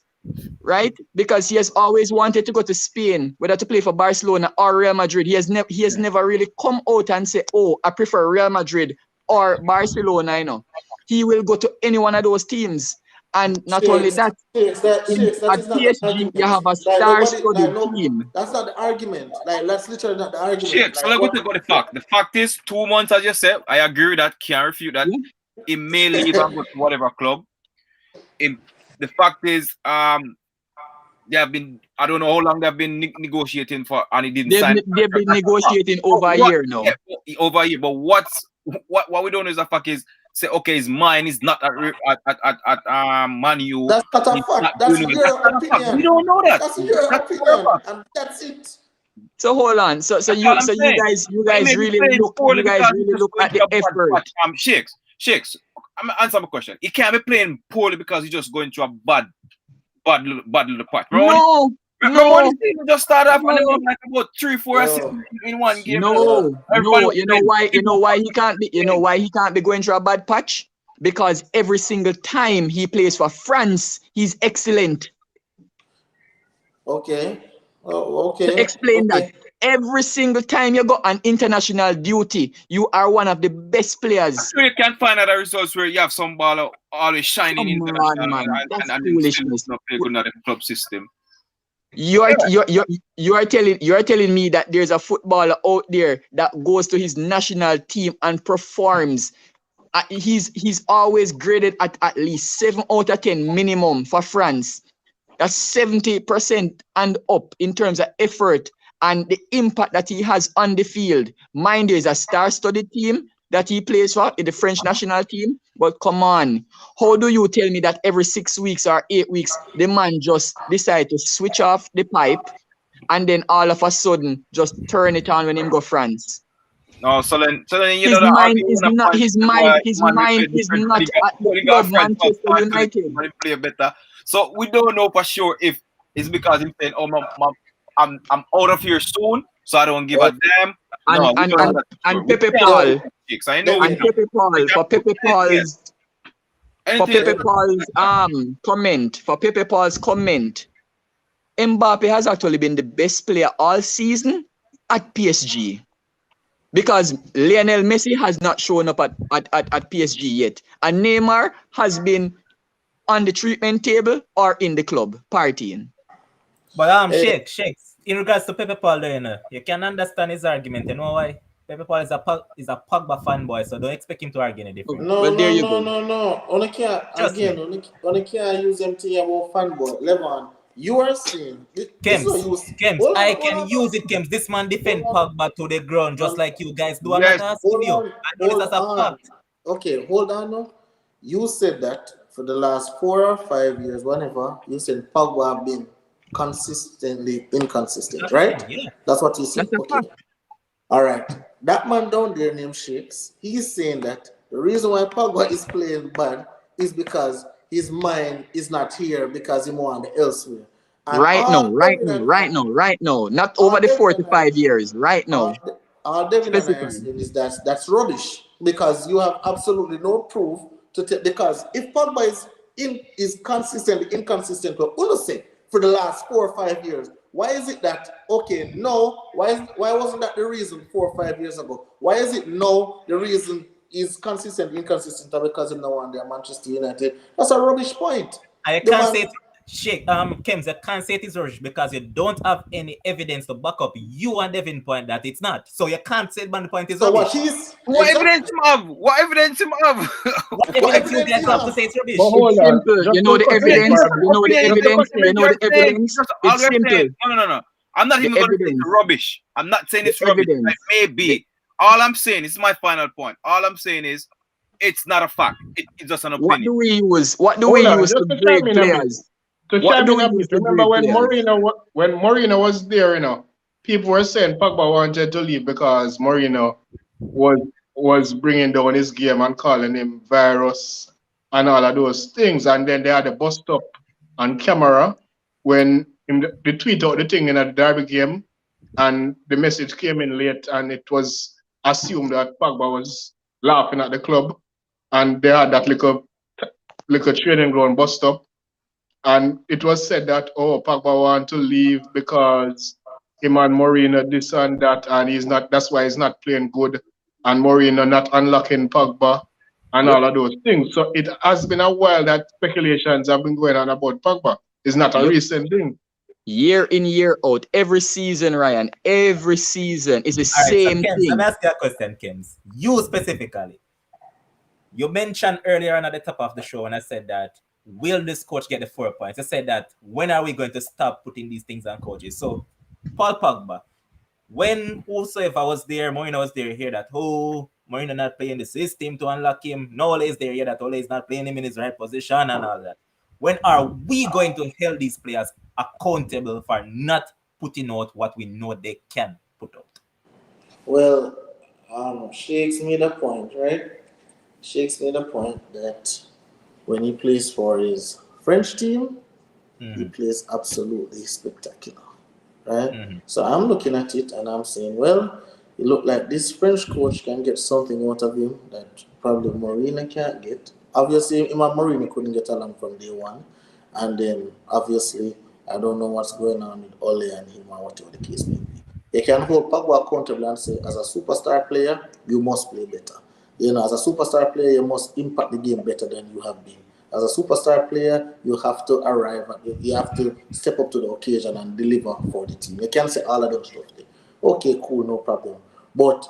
Speaker 4: right? Because he has always wanted to go to Spain, whether to play for Barcelona or Real Madrid. He has never really come out and say, "Oh, I prefer Real Madrid or Barcelona." You know, he will go to any one of those teams. And not only that,
Speaker 3: that is not the argument.
Speaker 4: you have a star-studded team.
Speaker 3: That's not the argument. Like, that's literally not the argument.
Speaker 2: Shit, so let me take out the fact. The fact is, 2 months, as you said, I agree with that. Can't refute that. He may leave and go to whatever club. The fact is, they have been. I don't know how long they've been negotiating for, and he didn't sign.
Speaker 4: They've been negotiating over a year now.
Speaker 2: Yeah, over a year. But what we don't know is the fact is. Say, okay, his mind is not at Man U.
Speaker 3: That's not a fact. That's your opinion.
Speaker 2: We don't know that.
Speaker 3: That's your opinion, and that's it.
Speaker 4: So hold on. So you guys really look at the effort.
Speaker 2: Shakes. I'm gonna answer my question. He can't be playing poorly because he's just going through a bad little patch.
Speaker 4: No.
Speaker 2: He just started off and like about 3-4 assists in one game.
Speaker 4: No. You know why he can't be. You know why he can't be going through a bad patch? Because every single time he plays for France, he's excellent.
Speaker 3: Okay. Okay.
Speaker 4: To explain that. Every single time you go on international duty, you are one of the best players.
Speaker 2: So you can find other results where you have some baller always shining in and foolishness. Not play good in the club system.
Speaker 4: You are telling me that there's a footballer out there that goes to his national team and performs. He's always graded at least 7 out of 10 minimum for France. That's 70% and up in terms of effort and the impact that he has on the field. Mind you, is a star-studded team that he plays for in the French national team. But come on, how do you tell me that every 6 weeks or 8 weeks, the man just decide to switch off the pipe and then all of a sudden just turn it on when him go France?
Speaker 2: No, so then you
Speaker 4: his
Speaker 2: know
Speaker 4: mind is not his mind is not at the club Manchester United.
Speaker 2: Play better. So we don't know for sure if it's because he's saying, "Oh, I'm out of here soon, so I don't give a damn."
Speaker 4: And Pepe Paul. For Pepe Paul's comment, Mbappe has actually been the best player all season at PSG. Because Lionel Messi has not shown up at PSG yet. And Neymar has been on the treatment table or in the club partying.
Speaker 1: But Shakes, in regards to Pepe Paul, you can understand his argument. You know why? Pepe Paul is a Pogba fanboy, so don't expect him to argue any different.
Speaker 3: No. Only can't use him to hear about fanboy. Levon, you are saying
Speaker 1: Kems, I can use it, Kems. This man defend Pogba to the ground just like you guys do.
Speaker 2: Yes.
Speaker 3: Okay, hold on now. You said that for the last 4 or 5 years, whenever you said Pogba have been consistently inconsistent,
Speaker 1: That's true.
Speaker 3: right?
Speaker 1: Yeah.
Speaker 3: That's what he's saying.
Speaker 4: That's a
Speaker 3: Okay.
Speaker 4: fact.
Speaker 3: All right. That man down there named Shakes, he's saying that the reason why Pogba is playing bad is because his mind is not here because he won elsewhere. And
Speaker 4: Right now,
Speaker 3: all
Speaker 4: right
Speaker 3: Devin
Speaker 4: now,
Speaker 3: and
Speaker 4: right
Speaker 3: I,
Speaker 4: now, right now. Not over
Speaker 3: all
Speaker 4: the
Speaker 3: Devin and I
Speaker 4: 45 years. Right now.
Speaker 3: all Devin and I are
Speaker 4: Specify.
Speaker 3: saying is that that's rubbish because you have absolutely no proof to take. Because if Pogba is consistently inconsistent with Uluse for the last 4 or 5 years, why is it that okay? No, why wasn't that the reason 4 or 5 years ago? Why is it no? The reason is consistent, inconsistent because him now on there Manchester United. That's a rubbish point.
Speaker 1: I
Speaker 3: The
Speaker 1: can't say
Speaker 3: man
Speaker 1: it, Shake, Kems, I can't say it is rubbish because you don't have any evidence to back up you and Devin point that it's not. So you can't say the point is
Speaker 3: so what
Speaker 1: rubbish.
Speaker 3: he's
Speaker 2: What evidence
Speaker 3: exactly
Speaker 2: him have? What evidence him have?
Speaker 1: What
Speaker 3: what
Speaker 1: evidence you
Speaker 3: evidence
Speaker 1: guys
Speaker 3: he
Speaker 1: have to
Speaker 3: have?
Speaker 1: say it's
Speaker 5: But
Speaker 1: rubbish?
Speaker 5: hold
Speaker 4: It's
Speaker 5: on,
Speaker 4: simple.
Speaker 5: just
Speaker 4: You know
Speaker 5: to
Speaker 4: the
Speaker 5: cut
Speaker 2: It's
Speaker 5: in
Speaker 4: evidence.
Speaker 2: just
Speaker 5: for
Speaker 2: an
Speaker 4: You know the
Speaker 2: opinion. It's just
Speaker 4: evidence.
Speaker 2: what
Speaker 4: You know
Speaker 2: you're
Speaker 4: the
Speaker 2: saying.
Speaker 4: evidence.
Speaker 2: Just all
Speaker 4: It's
Speaker 2: you're saying.
Speaker 4: simple.
Speaker 2: No. I'm not
Speaker 4: The
Speaker 2: even gonna say it's
Speaker 4: evidence.
Speaker 2: rubbish. I'm not saying
Speaker 4: The
Speaker 2: it's rubbish. It
Speaker 4: evidence.
Speaker 2: may
Speaker 4: The,
Speaker 2: be. All I'm saying, this is my final point. All I'm saying is it's not a fact. It's just an
Speaker 4: what
Speaker 2: opinion.
Speaker 4: do we use? What do we
Speaker 5: hold on,
Speaker 4: use
Speaker 5: just
Speaker 4: to
Speaker 5: to
Speaker 4: grade
Speaker 5: chime in a bit.
Speaker 4: players?
Speaker 5: To
Speaker 4: What
Speaker 5: chime
Speaker 4: do
Speaker 5: in
Speaker 4: we
Speaker 5: a
Speaker 4: use
Speaker 5: bit.
Speaker 4: to
Speaker 5: Remember
Speaker 4: grade players?
Speaker 5: When Mourinho was there, people were saying Pogba wanted to leave because Mourinho was was bringing down his game and calling him virus and all of those things. And then they had a bust up on camera when they tweet out the thing in a derby game, and the message came in late, and it was assumed that Pogba was laughing at the club, and they had that little training ground bust up, and it was said that Pogba want to leave because him and Mourinho this and that, and he's not. That's why he's not playing good, and Mourinho not unlocking Pogba and
Speaker 4: Yep.
Speaker 5: all of those things. So it has been a while that speculations have been going on about Pogba. It's not a
Speaker 4: Yep.
Speaker 5: recent thing.
Speaker 4: Year in, year out. Every season, Ryan. Every season is the
Speaker 1: All right, so
Speaker 4: same
Speaker 1: Kems, let me
Speaker 4: thing.
Speaker 1: ask you a question, Kems. You specifically. You mentioned earlier on at the top of the show when I said that will this coach get the 4 points? I said that when are we going to stop putting these things on coaches? So Paul Pogba, when whosoever was there, Mourinho was there, hear that Mourinho not playing the system to unlock him. Nola is there, hear that Ole is not playing him in his right position and all that. When are we going to hold these players accountable for not putting out what we know they can put out?
Speaker 3: Well, Shakes made a point, right? Shakes made a point that when he plays for his French team, he
Speaker 1: Mm-hmm.
Speaker 3: plays absolutely spectacular, right?
Speaker 1: Mm-hmm.
Speaker 3: So I'm looking at it and I'm saying, well, it looked like this French coach can get something out of him that probably Mourinho can't get. Obviously, him and Mourinho couldn't get along from day one, and then obviously I don't know what's going on with Ole and him or whatever the case may be. You can hold Pogba accountable and say, as a superstar player, you must play better. As a superstar player, you must impact the game better than you have been. As a superstar player, you have to arrive and you have to step up to the occasion and deliver for the team. You can't say all of them stuff there. Okay, cool, no problem. But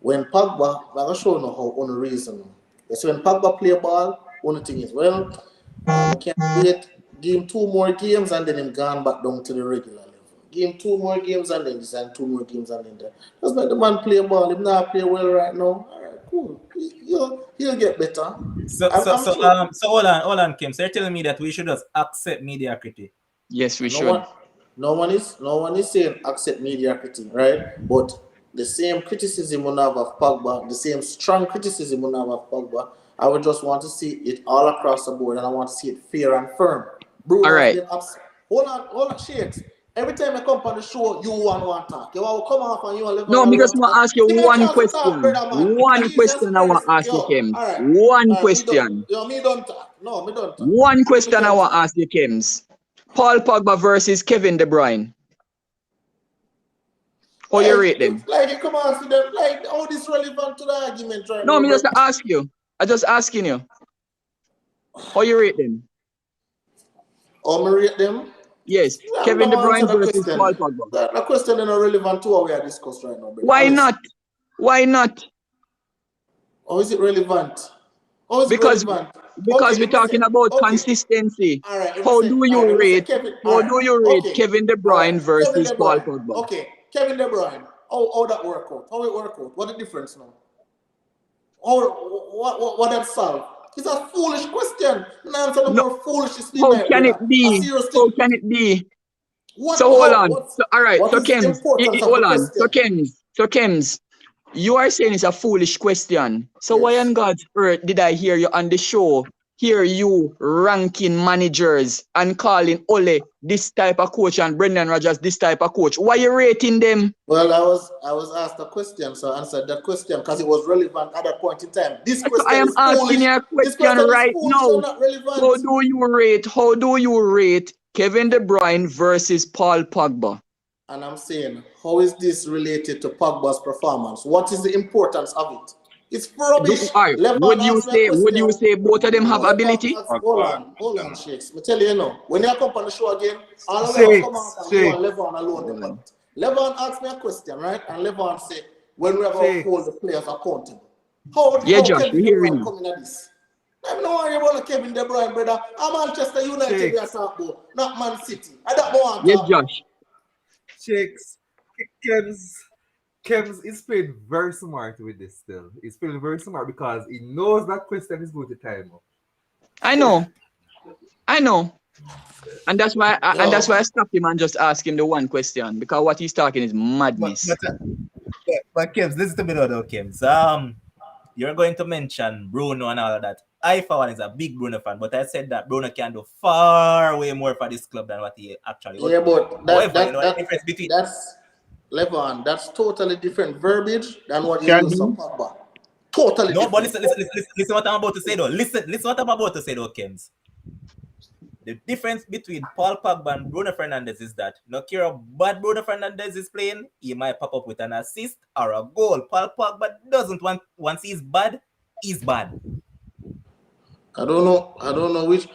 Speaker 3: when Pogba, I'm not sure how unreasonable. So when Pogba play ball, only thing is, well, we can't wait, give him 2 more games and then him gone back down to the regular level. Give him 2 more games and then this and 2 more games and then that. Just let the man play ball. If not play well right now, all right, cool. He'll get better.
Speaker 1: So
Speaker 3: I'm,
Speaker 1: so
Speaker 3: I'm
Speaker 1: so
Speaker 3: sure.
Speaker 1: so hold on, Kim. So you're telling me that we should just accept mediocrity.
Speaker 4: Yes, we
Speaker 3: No one,
Speaker 4: should.
Speaker 3: no one is saying accept mediocrity, right? But the same criticism we have of Pogba, the same strong criticism we have of Pogba, I would just want to see it all across the board, and I want to see it fair and firm.
Speaker 4: All
Speaker 3: Bruno has
Speaker 4: right.
Speaker 3: been upset. Hold on, Shakes. Every time I come on the show, you want to talk. You want to come off and you want to
Speaker 4: No,
Speaker 3: level
Speaker 4: me
Speaker 3: and
Speaker 4: just
Speaker 3: want to
Speaker 4: want to
Speaker 3: talk.
Speaker 4: ask you
Speaker 3: Give me a
Speaker 4: one
Speaker 3: chance to talk,
Speaker 4: question.
Speaker 3: brother man.
Speaker 4: One
Speaker 3: Jesus
Speaker 4: question I want
Speaker 3: Christ.
Speaker 4: to ask you,
Speaker 3: Yo,
Speaker 4: Kim.
Speaker 3: all right.
Speaker 4: One
Speaker 3: All right, me don't.
Speaker 4: question.
Speaker 3: Me don't talk. No, me don't talk.
Speaker 4: One
Speaker 3: Give me
Speaker 4: question I
Speaker 3: chance
Speaker 4: want
Speaker 3: to
Speaker 4: to ask you, Kims. Paul Pogba versus Kevin De Bruyne. How you rate them?
Speaker 3: Like you come on to them, like how this relevant to the argument right
Speaker 4: No,
Speaker 3: now,
Speaker 4: me just
Speaker 3: bro.
Speaker 4: ask you. I just asking you. How you rate them?
Speaker 3: Or me rate them.
Speaker 4: Yes.
Speaker 3: I'm
Speaker 4: Kevin De
Speaker 3: not answer
Speaker 4: Bruyne
Speaker 3: the
Speaker 4: versus
Speaker 3: question.
Speaker 4: Paul Pogba.
Speaker 3: The question is not relevant to what we are discussing right now, brother.
Speaker 4: Why
Speaker 3: Honest.
Speaker 4: not? Why not?
Speaker 3: How is it relevant? How is it
Speaker 4: Because
Speaker 3: relevant? Okay,
Speaker 4: because we're
Speaker 3: if me say
Speaker 4: talking about
Speaker 3: okay.
Speaker 4: consistency.
Speaker 3: All right,
Speaker 4: How do
Speaker 3: all right,
Speaker 4: you
Speaker 3: if me say
Speaker 4: rate?
Speaker 3: Kevin, all
Speaker 4: How
Speaker 3: right,
Speaker 4: do you rate
Speaker 3: okay,
Speaker 4: Kevin De
Speaker 3: all right,
Speaker 4: Bruyne
Speaker 3: Kevin
Speaker 4: versus
Speaker 3: De
Speaker 4: Paul
Speaker 3: Bruyne.
Speaker 4: Pogba?
Speaker 3: Okay, Kevin De Bruyne. How that work out? How it work out? What the difference now? Or what that solve? It's a foolish question. Now answer the
Speaker 4: No,
Speaker 3: more foolish thing
Speaker 4: how
Speaker 3: my
Speaker 4: can it
Speaker 3: brother. A
Speaker 4: be?
Speaker 3: serious
Speaker 4: How
Speaker 3: thing.
Speaker 4: can it be?
Speaker 3: What?
Speaker 4: So hold
Speaker 3: How?
Speaker 4: on.
Speaker 3: What?
Speaker 4: So, all right.
Speaker 3: What
Speaker 4: So
Speaker 3: is the
Speaker 4: Kems,
Speaker 3: importance of the
Speaker 4: hold on. So
Speaker 3: question?
Speaker 4: Kems, you are saying it's a foolish question. So why
Speaker 3: Yes.
Speaker 4: on God's earth did I hear you on the show? Hear you ranking managers and calling Ole this type of coach and Brendan Rodgers this type of coach. Why you rating them?
Speaker 3: Well, I was asked a question, so I answered that question because it was relevant at that point in time. This
Speaker 4: So I
Speaker 3: question
Speaker 4: am
Speaker 3: is
Speaker 4: asking
Speaker 3: foolish.
Speaker 4: you a
Speaker 3: This
Speaker 4: question
Speaker 3: question is
Speaker 4: right
Speaker 3: foolish
Speaker 4: now.
Speaker 3: and not relevant.
Speaker 4: How do you rate Kevin De Bruyne versus Paul Pogba?
Speaker 3: And I'm saying, how is this related to Pogba's performance? What is the importance of it? It's rubbish. Levon asked me a
Speaker 4: Would you
Speaker 3: question.
Speaker 4: say both of them have
Speaker 3: Levon
Speaker 4: ability?
Speaker 3: asked, hold on, Shakes. Me tell you now, when you come on the show again, all of us come out and go
Speaker 2: Shakes.
Speaker 3: on Levon alone. But Levon asked me a question, right? And Levon said, when we are going to hold the players accountable.
Speaker 4: Yeah,
Speaker 3: How
Speaker 4: Josh,
Speaker 3: Kevin
Speaker 4: we
Speaker 3: De
Speaker 4: hearing
Speaker 3: Bruyne
Speaker 4: you.
Speaker 3: coming at this? I'm not worried about Kevin De Bruyne, brother. I'm Manchester United we are talking about, not Man City. I don't want to
Speaker 4: Yeah,
Speaker 3: talk about.
Speaker 4: Josh.
Speaker 6: Shakes, Kems is playing very smart with this still. He's playing very smart because he knows that question is going to time up.
Speaker 4: I know. And that's why I stopped him and just asked him the one question because what he's talking is madness.
Speaker 1: But Kims, listen to me though, Kims. You're going to mention Bruno and all of that. I, for one, is a big Bruno fan, but I said that Bruno can do far way more for this club than what he actually would.
Speaker 3: Yeah, but
Speaker 1: However, you know the difference between
Speaker 3: that's Levon, that's totally different verbiage than what you
Speaker 5: Can
Speaker 3: use for
Speaker 5: he?
Speaker 3: Pogba. Totally
Speaker 1: no, but
Speaker 3: different.
Speaker 1: listen what I'm about to say though. Listen what I'm about to say though, Kims. The difference between Paul Pogba and Bruno Fernandes is that no care how bad Bruno Fernandes is playing, he might pop up with an assist or a goal. Paul Pogba doesn't want once he's bad, he's bad.
Speaker 3: I don't know which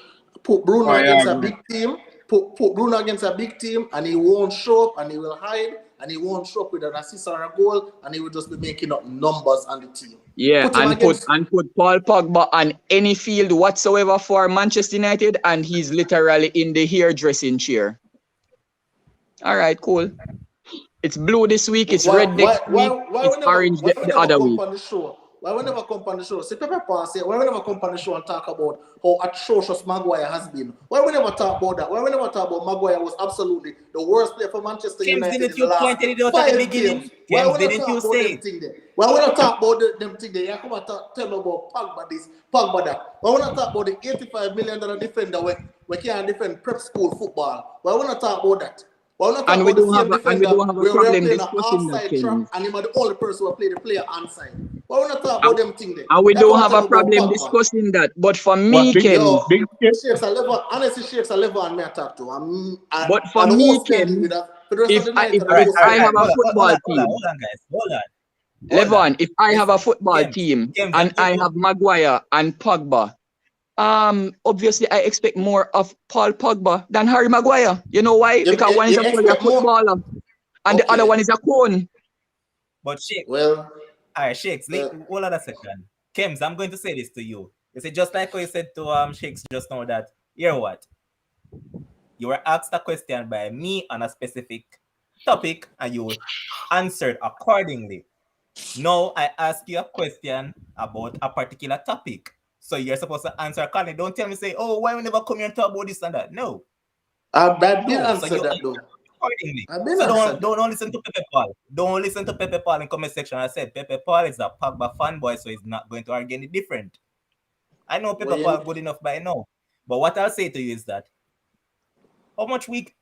Speaker 3: put Bruno
Speaker 2: Oh, yeah,
Speaker 3: against
Speaker 2: I
Speaker 3: a
Speaker 2: agree.
Speaker 3: big team. Put Bruno against a big team and he won't show up and he will hide and he won't show up with an assist or a goal and he will just be making up numbers on the team.
Speaker 4: Yeah,
Speaker 3: Put him against
Speaker 4: put Paul Pogba on any field whatsoever for Manchester United, and he's literally in the hairdressing chair. All right, cool. It's blue this week. It's red next week. It's orange the other
Speaker 3: come
Speaker 4: week.
Speaker 3: on the show? Why we never come on the show? See, Pepe Pan say, why we never come on the show and talk about how atrocious Maguire has been? Why we never talk about that? Why we never talk about Maguire was absolutely the worst player for Manchester
Speaker 1: Kems,
Speaker 3: United
Speaker 1: didn't
Speaker 3: in the
Speaker 1: you
Speaker 3: last
Speaker 1: point it out at the
Speaker 3: 5
Speaker 1: beginning?
Speaker 3: games? Why
Speaker 1: Kems,
Speaker 3: we not
Speaker 1: didn't you
Speaker 3: talk about
Speaker 1: say
Speaker 3: them
Speaker 1: it?
Speaker 3: thing there? Why we not talk about them thing there? You come and tell me about Pogba this, Pogba that. Why we not talk about the $85 million defender we can't defend prep school football? Why we not talk about that? Why we not talk
Speaker 4: And we
Speaker 3: about the
Speaker 4: don't have
Speaker 3: same defender
Speaker 4: a
Speaker 3: where we're
Speaker 4: problem
Speaker 3: playing an
Speaker 4: discussing that,
Speaker 3: offside trap
Speaker 4: Kems.
Speaker 3: and him are the only person who play the player onside? Why we not talk about them thing there?
Speaker 4: And we
Speaker 3: You
Speaker 4: don't
Speaker 3: come and
Speaker 4: have
Speaker 3: tell
Speaker 4: a
Speaker 3: me about
Speaker 4: problem
Speaker 3: Pogba.
Speaker 4: discussing that. But for
Speaker 5: What
Speaker 4: me,
Speaker 5: big
Speaker 4: Kems,
Speaker 5: big
Speaker 3: Shakes a level, honestly, Shakes a level and me I talk to.
Speaker 4: but for
Speaker 3: And the
Speaker 4: me,
Speaker 3: host can deal
Speaker 4: Kems,
Speaker 3: with that. For the rest of
Speaker 4: if
Speaker 3: the night, and the
Speaker 1: All right,
Speaker 3: host
Speaker 1: all right,
Speaker 4: I
Speaker 3: can
Speaker 1: all right.
Speaker 4: have
Speaker 3: deal
Speaker 4: a
Speaker 3: with that.
Speaker 4: football team,
Speaker 1: Hold on, guys. Hold on.
Speaker 4: Levon, if I have a
Speaker 1: Listen,
Speaker 4: football team
Speaker 1: Kems,
Speaker 4: and I have Maguire and Pogba, obviously I expect more of Paul Pogba than Harry Maguire. You know why? Because one is
Speaker 3: You
Speaker 4: actually a
Speaker 3: expect more?
Speaker 4: footballer and the other
Speaker 3: Okay.
Speaker 4: one is a cone.
Speaker 1: but Shakes,
Speaker 3: Well,
Speaker 1: all right, Shakes, hold on a second. Kems, I'm going to say this to you. You see, just like how you said to Shakes just now that, hear what? You were asked a question by me on a specific topic and you answered accordingly. Now I ask you a question about a particular topic. So you're supposed to answer accordingly. Don't tell me, say, oh, why we never come here and talk about this and that? No.
Speaker 3: I've been
Speaker 1: No. So
Speaker 3: answered
Speaker 1: you
Speaker 3: that
Speaker 1: answer
Speaker 3: though.
Speaker 1: accordingly.
Speaker 3: I've been
Speaker 1: So
Speaker 3: answered that.
Speaker 1: don't listen to Pepe Paul. Don't listen to Pepe Paul in comment section. I said Pepe Paul is a Pogba fanboy, so he's not going to argue any different. I know Pepe Paul good enough by now. But what I'll say to you is that how much week,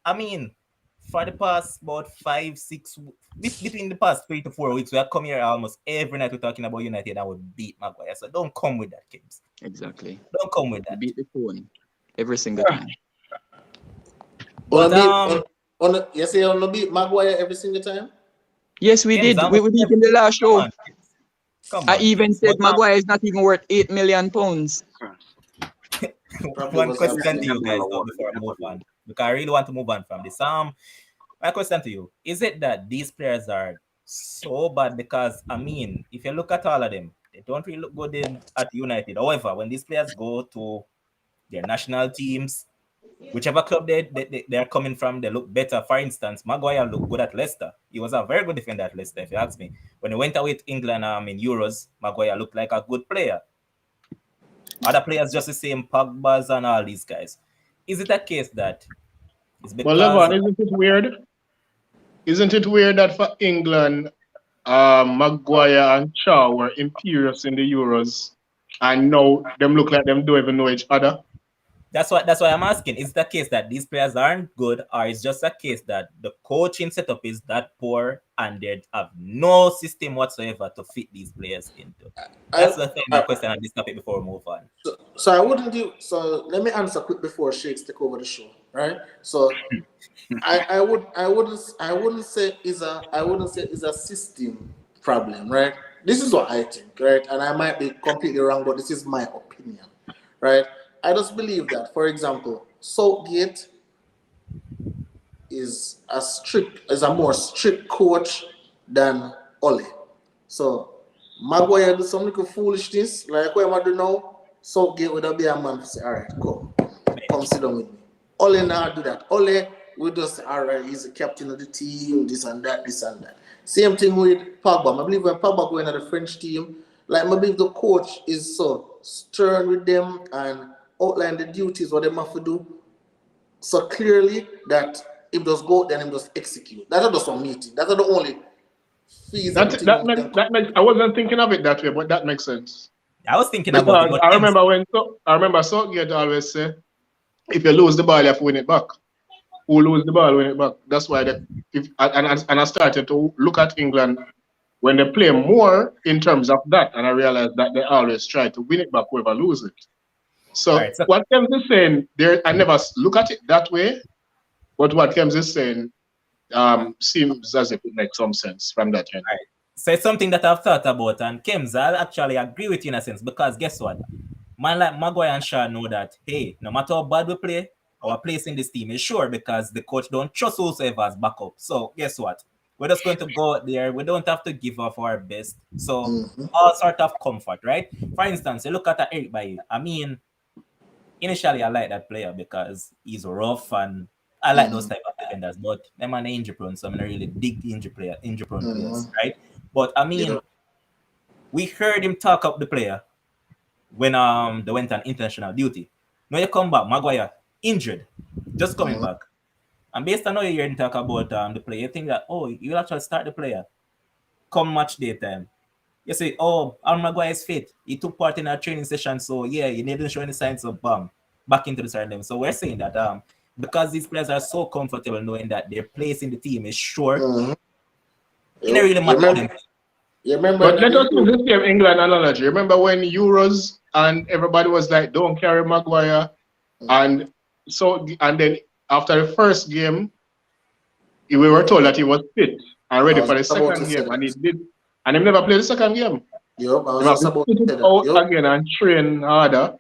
Speaker 1: for the past about 5-6 between the past 3 to 4 weeks, we have come here almost every night we're talking about United and we beat Maguire. So don't come with that, kids.
Speaker 4: Exactly.
Speaker 1: Don't come with that.
Speaker 4: Beat the phone every single time.
Speaker 1: But
Speaker 3: you say on the beat Maguire every single time?
Speaker 4: Yes, we
Speaker 1: Kids,
Speaker 4: did. We beat in the last show.
Speaker 1: Come
Speaker 4: I
Speaker 1: on,
Speaker 4: even
Speaker 1: kids.
Speaker 4: said
Speaker 1: But,
Speaker 4: Maguire is not even worth £8 million.
Speaker 1: one question to you guys though before I move on, because I really want to move on from this. My question to you, is it that these players are so bad? Because if you look at all of them, they don't really look good at United. However, when these players go to their national teams, whichever club they are coming from, they look better. For instance, Maguire looked good at Leicester. He was a very good defender at Leicester, if you ask me. When he went away to England in Euros, Maguire looked like a good player. Other players just the same, Pogba's and all these guys. Is it a case that It's
Speaker 5: But
Speaker 1: because
Speaker 5: Levon, isn't it weird? Isn't it weird that for England, Maguire and Shaw were imperious in the Euros, and now them look like them don't even know each other?
Speaker 1: that's why I'm asking. Is the case that these players aren't good, or is just a case that the coaching setup is that poor and they have no system whatsoever to fit these players into? That's the thing. My
Speaker 3: I,
Speaker 1: question on this topic before we move on.
Speaker 3: so I wouldn't do. So let me answer quick before Shakes take over the show, right? So I wouldn't say is a system problem, right? This is what I think, right? And I might be completely wrong, but this is my opinion, right? I just believe that, for example, Southgate is a more strict coach than Ole. So Maguire do some little foolishness, like what I do now. Southgate would be a man to say, all right, come sit down with me. Ole now do that. Ole will just say, all right, he's the captain of the team, this and that, this and that. Same thing with Pogba. I believe when Pogba going to the French team, like I believe the coach is so stern with them and outline the duties what they have to do so clearly that if just go then him just execute. That's not just one meeting. That's not the only feasible thing.
Speaker 5: That makes. I wasn't thinking of it that way, but that makes sense.
Speaker 1: I was thinking about it,
Speaker 5: Because
Speaker 1: but
Speaker 5: I remember Southgate always say, if you lose the ball, you have to win it back. Who lose the ball, win it back. That's why I started to look at England when they play more in terms of that, and I realized that they always try to win it back whoever loses it. So,
Speaker 1: right, so
Speaker 5: what Kems is saying there, I never look at it that way, but what Kems is saying seems as if it makes some sense from that end.
Speaker 1: right. So it's something that I've thought about, and Kims, I actually agree with you in a sense because guess what? Man like Maguire and Shaw know that hey, no matter how bad we play, our place in this team is sure because the coach don't trust whosoever as backup. So guess what? We're just going to go out there. We don't have to give off our best. So all sort of comfort, right? For instance, you look at Eric Bailly. I mean, initially I like that player because he's rough and I like those type of defenders, but them are injury prone, so I'm not really dig the injury prone players, right? But I mean, we heard him talk up the player when they went on international duty. Now you come back, Maguire injured, just coming back, and based on how you hear him talk about the player, you think that you'll actually start the player come match day time. You say, Maguire is fit. He took part in our training session, so yeah, he didn't show any signs of back into the starting. So we're saying that because these players are so comfortable knowing that their place in the team is sure, it don't really matter.
Speaker 3: You remember
Speaker 5: But let us use the same England analogy. Remember when Euros and everybody was like, don't carry Maguire, and then after the first game, we were told that he was fit and ready for the second game, and he did, and he never played the second game.
Speaker 3: Yep, I was just about to say
Speaker 5: that. Out again and train harder,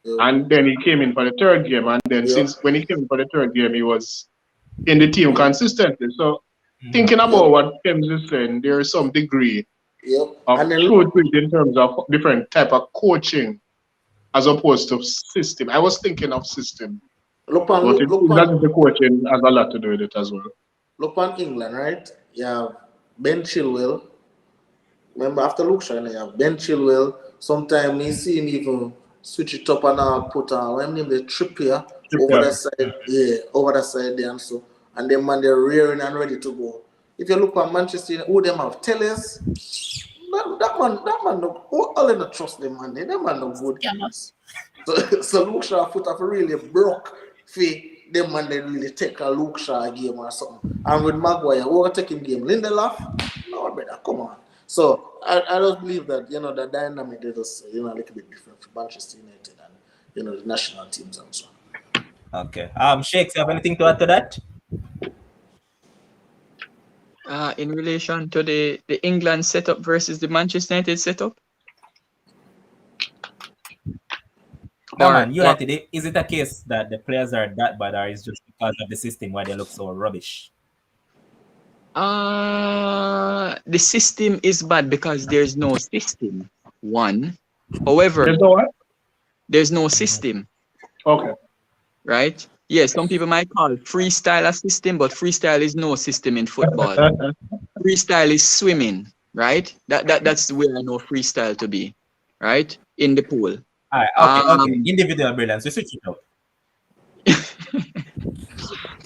Speaker 5: and then he came in for the third game, and then since when he came in for the third game, he was in the team consistently. So thinking about what Kems is saying, there is some degree of truth in terms of different type of coaching as opposed to system. I was thinking of system, but the coaching has a lot to do with it as well.
Speaker 3: Look on England, right? You have Ben Chilwell. Remember after Luke Shaw, you have Ben Chilwell. Sometimes you see him even switch it up and put what name the Trippier over the side, over the side there and so. And then man they're rearing and ready to go. If you look at Manchester, who them have Tellers, that man no all in the trust them man. That man no good. So Luke Shaw foot have really broke fee. Them man they really take a Luke Shaw game or something. And with Maguire, who will take him game? Lindelof? No brother, come on. So I just believe that the dynamic is just a little bit different from Manchester United and the national teams and so on.
Speaker 1: Okay. Shakes, you have anything to add to that?
Speaker 4: In relation to the England setup versus the Manchester United setup?
Speaker 1: United, is it a case that the players are that bad or is just because of the system why they look so rubbish?
Speaker 4: The system is bad because there's no system. One. However, there's no system.
Speaker 5: Okay.
Speaker 4: Right? Yes, some people might call freestyle a system, but freestyle is no system in football. Freestyle is swimming, right? That's where I know freestyle to be, right? In the pool.
Speaker 1: All right, okay. Individual brilliance. We switch it up.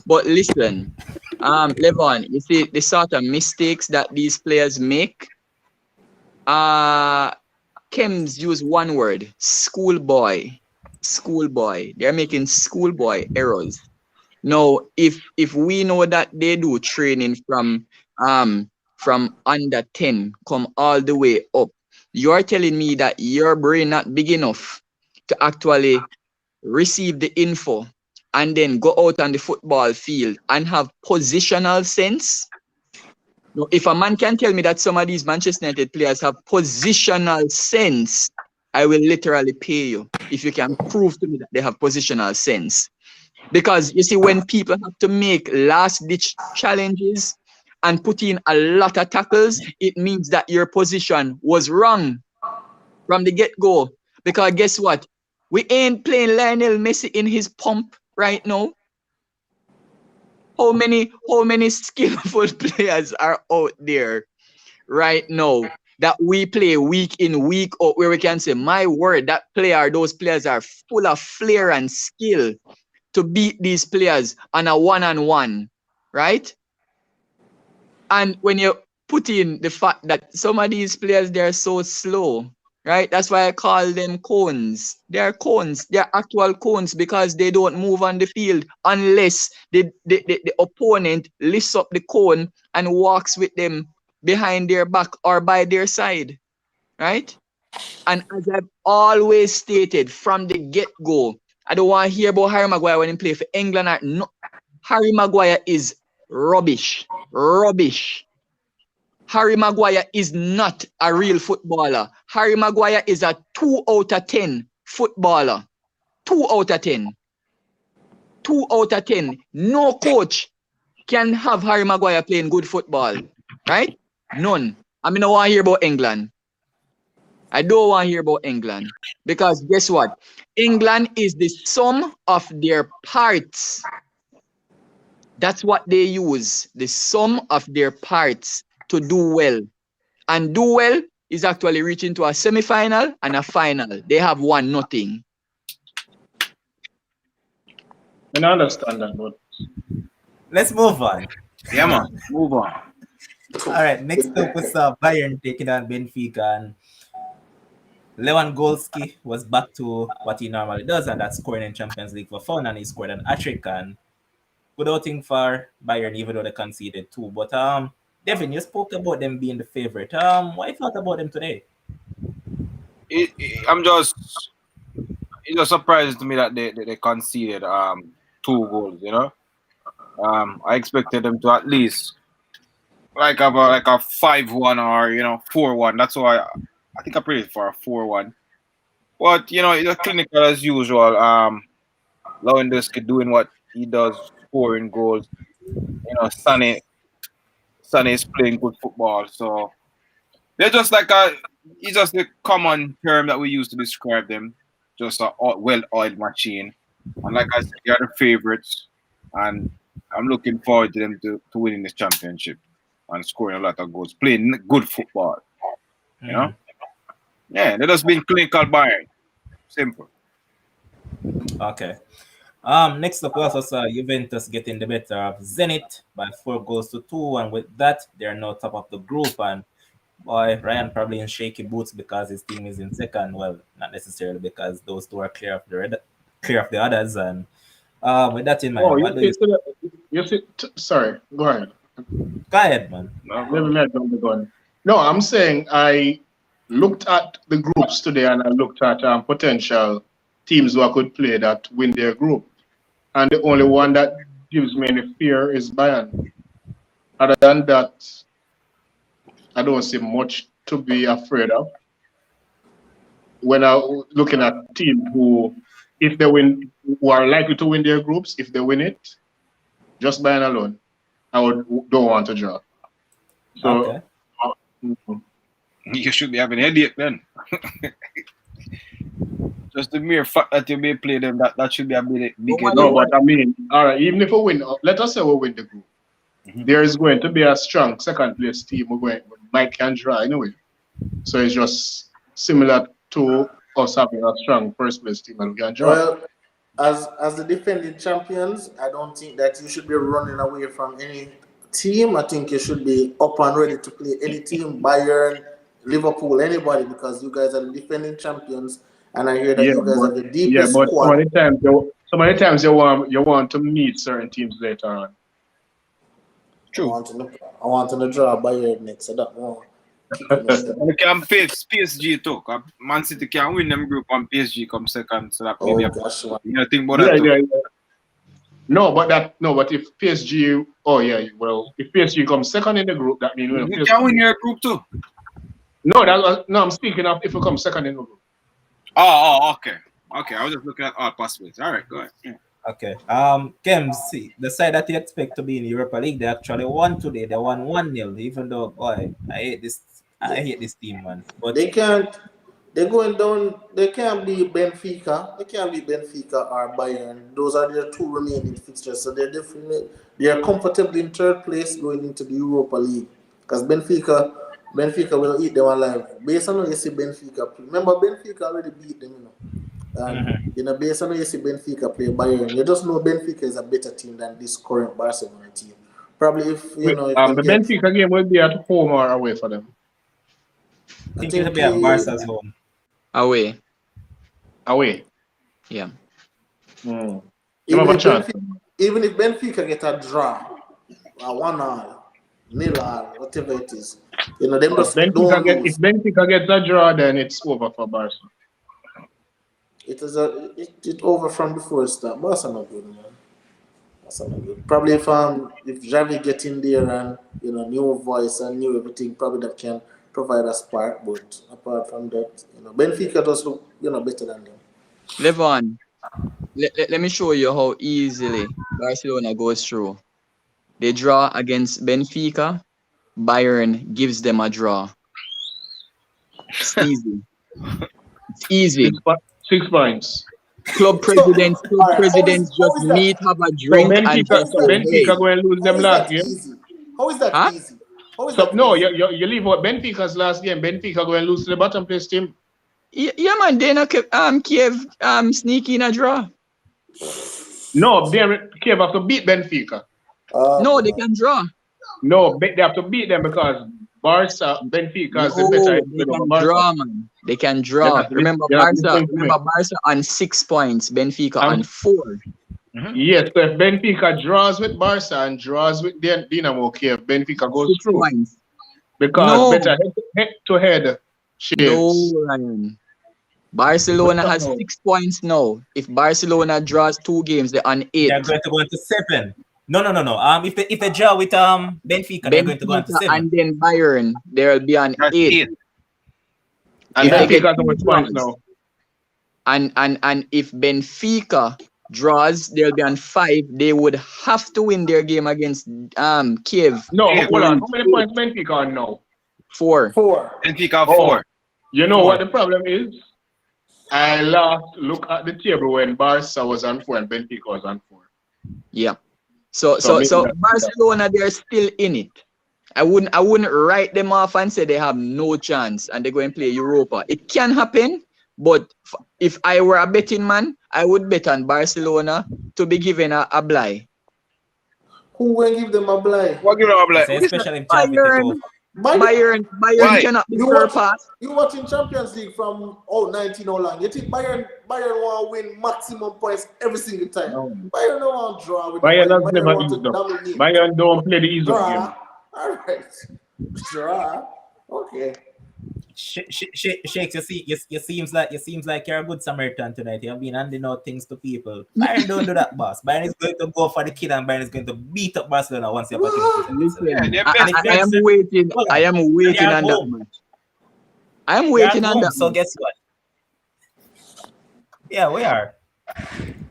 Speaker 4: But listen, Levon, you see the sort of mistakes that these players make. Kems use one word: schoolboy. Schoolboy. They're making schoolboy errors. Now, if we know that they do training from under 10 come all the way up, you're telling me that your brain not big enough to actually receive the info and then go out on the football field and have positional sense? No, if a man can tell me that some of these Manchester United players have positional sense, I will literally pay you if you can prove to me that they have positional sense. Because you see, when people have to make last-ditch challenges and put in a lot of tackles, it means that your position was wrong from the get-go. Because guess what? We ain't playing Lionel Messi in his pump right now. How many skillful players are out there right now that we play week in, week out, where we can say, my word, that player, those players are full of flair and skill to beat these players on a one-on-one, right? And when you put in the fact that some of these players, they're so slow, right? That's why I call them cones. They're cones. They're actual cones because they don't move on the field unless the opponent lifts up the cone and walks with them behind their back or by their side, right? And as I've always stated from the get-go, I don't want to hear about Harry Maguire when he play for England. No, Harry Maguire is rubbish. Rubbish. Harry Maguire is not a real footballer. Harry Maguire is a 2 out of 10 footballer. 2 out of 10. 2 out of 10. No coach can have Harry Maguire playing good football. Right? None. I mean, I don't want to hear about England. I don't want to hear about England. Because guess what? England is the sum of their parts. That's what they use. The sum of their parts to do well. And do well is actually reaching to a semi-final and a final. They have won nothing.
Speaker 5: I understand that, but
Speaker 1: Let's move on.
Speaker 2: Yeah, man. Move on.
Speaker 1: All right, next up we saw Bayern taking on Benfica, and Lewandowski was back to what he normally does, and that's scoring in Champions League for fun, and he scored an hat-trick, and good outing for Bayern, even though they conceded two. But Devin, you spoke about them being the favorite. What you thought about them today?
Speaker 2: I'm just, it's just surprising to me that they conceded 2 goals. You know, I expected them to at least have a 5-1 or 4-1. That's why I think I prayed for a 4-1. But it's clinical as usual. Lewandowski doing what he does, scoring goals. Sonny is playing good football, so they're just it's just a common term that we use to describe them, just a well-oiled machine. And like I said, they are the favorites, and I'm looking forward to them to winning this championship and scoring a lot of goals, playing good football. You know, yeah, they're just being clinical Bayern. Simple.
Speaker 1: Okay. Next up, we also saw Juventus getting the better of Zenit by 4-2, and with that, they are now top of the group. And boy, Ryan probably in shaky boots because his team is in second. Well, not necessarily because those two are clear of the others. And with that in mind, what do you?
Speaker 5: Sorry, go ahead.
Speaker 1: Go ahead, man.
Speaker 5: No, I'm saying I looked at the groups today and I looked at potential teams who I could play that win their group. And the only one that gives me any fear is Bayern. Other than that, I don't see much to be afraid of. When I'm looking at teams who, if they win, who are likely to win their groups, if they win it, just Bayern alone, don't want to draw. So,
Speaker 1: Okay.
Speaker 2: You should be having a headache then. Just the mere fact that you may play them, that should be a big headache.
Speaker 5: No, but I mean, all right, even if we win, let us say we win the group, there is going to be a strong second place team who Mike can draw anyway. So it's just similar to us having a strong first place team and we can draw.
Speaker 3: Well, as the defending champions, I don't think that you should be running away from any team. I think you should be up and ready to play any team, Bayern, Liverpool, anybody, because you guys are the defending champions, and I hear that
Speaker 5: Yeah,
Speaker 3: you guys
Speaker 5: but
Speaker 3: have the deepest
Speaker 5: so
Speaker 3: squad.
Speaker 5: many times you want to meet certain teams later on.
Speaker 2: True.
Speaker 3: I want to draw Bayern next, so that one kicking out them.
Speaker 2: We can face PSG too. 'Cause Man City can win them group and PSG come second, so that maybe
Speaker 3: Oh gosh, man.
Speaker 2: you know think about
Speaker 5: Yeah,
Speaker 2: that too.
Speaker 5: yeah. But if PSG, oh yeah, well, if PSG comes second in the group, that means
Speaker 2: You can win your group too.
Speaker 5: No, I'm speaking of if we come second in the group.
Speaker 2: Okay. Okay, I was just looking at all possibilities. All right, go ahead. Yeah.
Speaker 1: Okay. Kems, see, the side that you expect to be in the Europa League, they actually won today. They won 1-0, even though, boy, I hate this team, man. But
Speaker 3: They can't. They're going down. They can't be Benfica. They can't be Benfica or Bayern. Those are their two remaining fixtures. So they are comfortably in third place going into the Europa League. Because Benfica will eat them alive. Based on how you see Benfica play. Remember, Benfica already beat them, you know. And based on how you see Benfica play Bayern, you just know Benfica is a better team than this current Barcelona team. Probably if if they
Speaker 5: The
Speaker 3: get,
Speaker 5: Benfica game will be at home or away for them.
Speaker 1: I think it'll be at Barca's home.
Speaker 4: Away.
Speaker 5: Away.
Speaker 4: Yeah.
Speaker 5: Mm.
Speaker 3: even if Benfica get a draw, a 1-1, 0-0, whatever it is, them just don't lose.
Speaker 5: If Benfica gets a draw, then it's over for Barca.
Speaker 3: It over from before it start. Barca not good, man. Barca not good. Probably if Xavi get in there and new voice and new everything, probably that can provide a spark. But apart from that, Benfica does look better than them.
Speaker 4: Levon, let me show you how easily Barcelona goes through. They draw against Benfica. Bayern gives them a draw. It's easy. It's easy.
Speaker 5: 6 points.
Speaker 4: Club presidents just meet, have a drink, and just
Speaker 5: Benfica going to lose them last game.
Speaker 3: How is that
Speaker 4: Huh?
Speaker 3: easy? How is that
Speaker 5: No,
Speaker 3: easy?
Speaker 5: you leave out Benfica's last game. Benfica going to lose to the bottom place team.
Speaker 4: Yeah, man. They not Kiev sneaky in a draw.
Speaker 5: No, Kiev have to beat Benfica.
Speaker 4: No, they can draw.
Speaker 5: No, they have to beat them because Benfica is the
Speaker 4: No,
Speaker 5: better.
Speaker 4: they can draw, man. They can draw. Remember Barca on 6 points, Benfica on 4.
Speaker 5: Yes, so if Benfica draws with Barca and draws with Dinamo Kiev, Benfica goes
Speaker 4: 6
Speaker 5: through.
Speaker 4: points.
Speaker 5: Because better head-to-head shades.
Speaker 4: No, Ryan. Barcelona has 6 points now. If Barcelona draws 2 games, they're on 8.
Speaker 1: They're going to go into 7. No. If they draw with Benfica, they're going to go into 7.
Speaker 4: And then Bayern, they'll be on 8.
Speaker 5: And Benfica has 8 points now.
Speaker 4: And if Benfica draws, they'll be on 5. They would have to win their game against Kiev.
Speaker 5: No, hold on. How many points Benfica on now?
Speaker 4: 4.
Speaker 2: Benfica 4.
Speaker 5: You know what the problem is? I last look at the table when Barca was on 4 and Benfica was on 4.
Speaker 4: Yeah. So Barcelona, they're still in it. I wouldn't write them off and say they have no chance and they're going to play Europa. It can happen, but if I were a betting man, I would bet on Barcelona to be given a bly.
Speaker 3: Who will give them a bly?
Speaker 2: What give them a bly?
Speaker 1: Especially if Xavi take over.
Speaker 4: Bayern cannot be surpassed.
Speaker 3: You watching Champions League from 19 how long? You think Bayern want to win maximum points every single time?
Speaker 5: No.
Speaker 3: Bayern don't want to draw with
Speaker 5: Bayern
Speaker 3: Bayern.
Speaker 5: has never
Speaker 3: Want to
Speaker 5: eased up.
Speaker 3: dominate.
Speaker 5: Bayern don't play the ease up game.
Speaker 3: Draw. All right. Draw. Okay.
Speaker 1: Shakes, you seems like you're a good Samaritan tonight. You've been handing out things to people. Bayern don't do that, boss. Bayern is going to go for the kill and Bayern is going to beat up Barcelona once you're back in the season.
Speaker 4: I am waiting on that match. I am waiting on that.
Speaker 1: So guess what? Yeah, we are.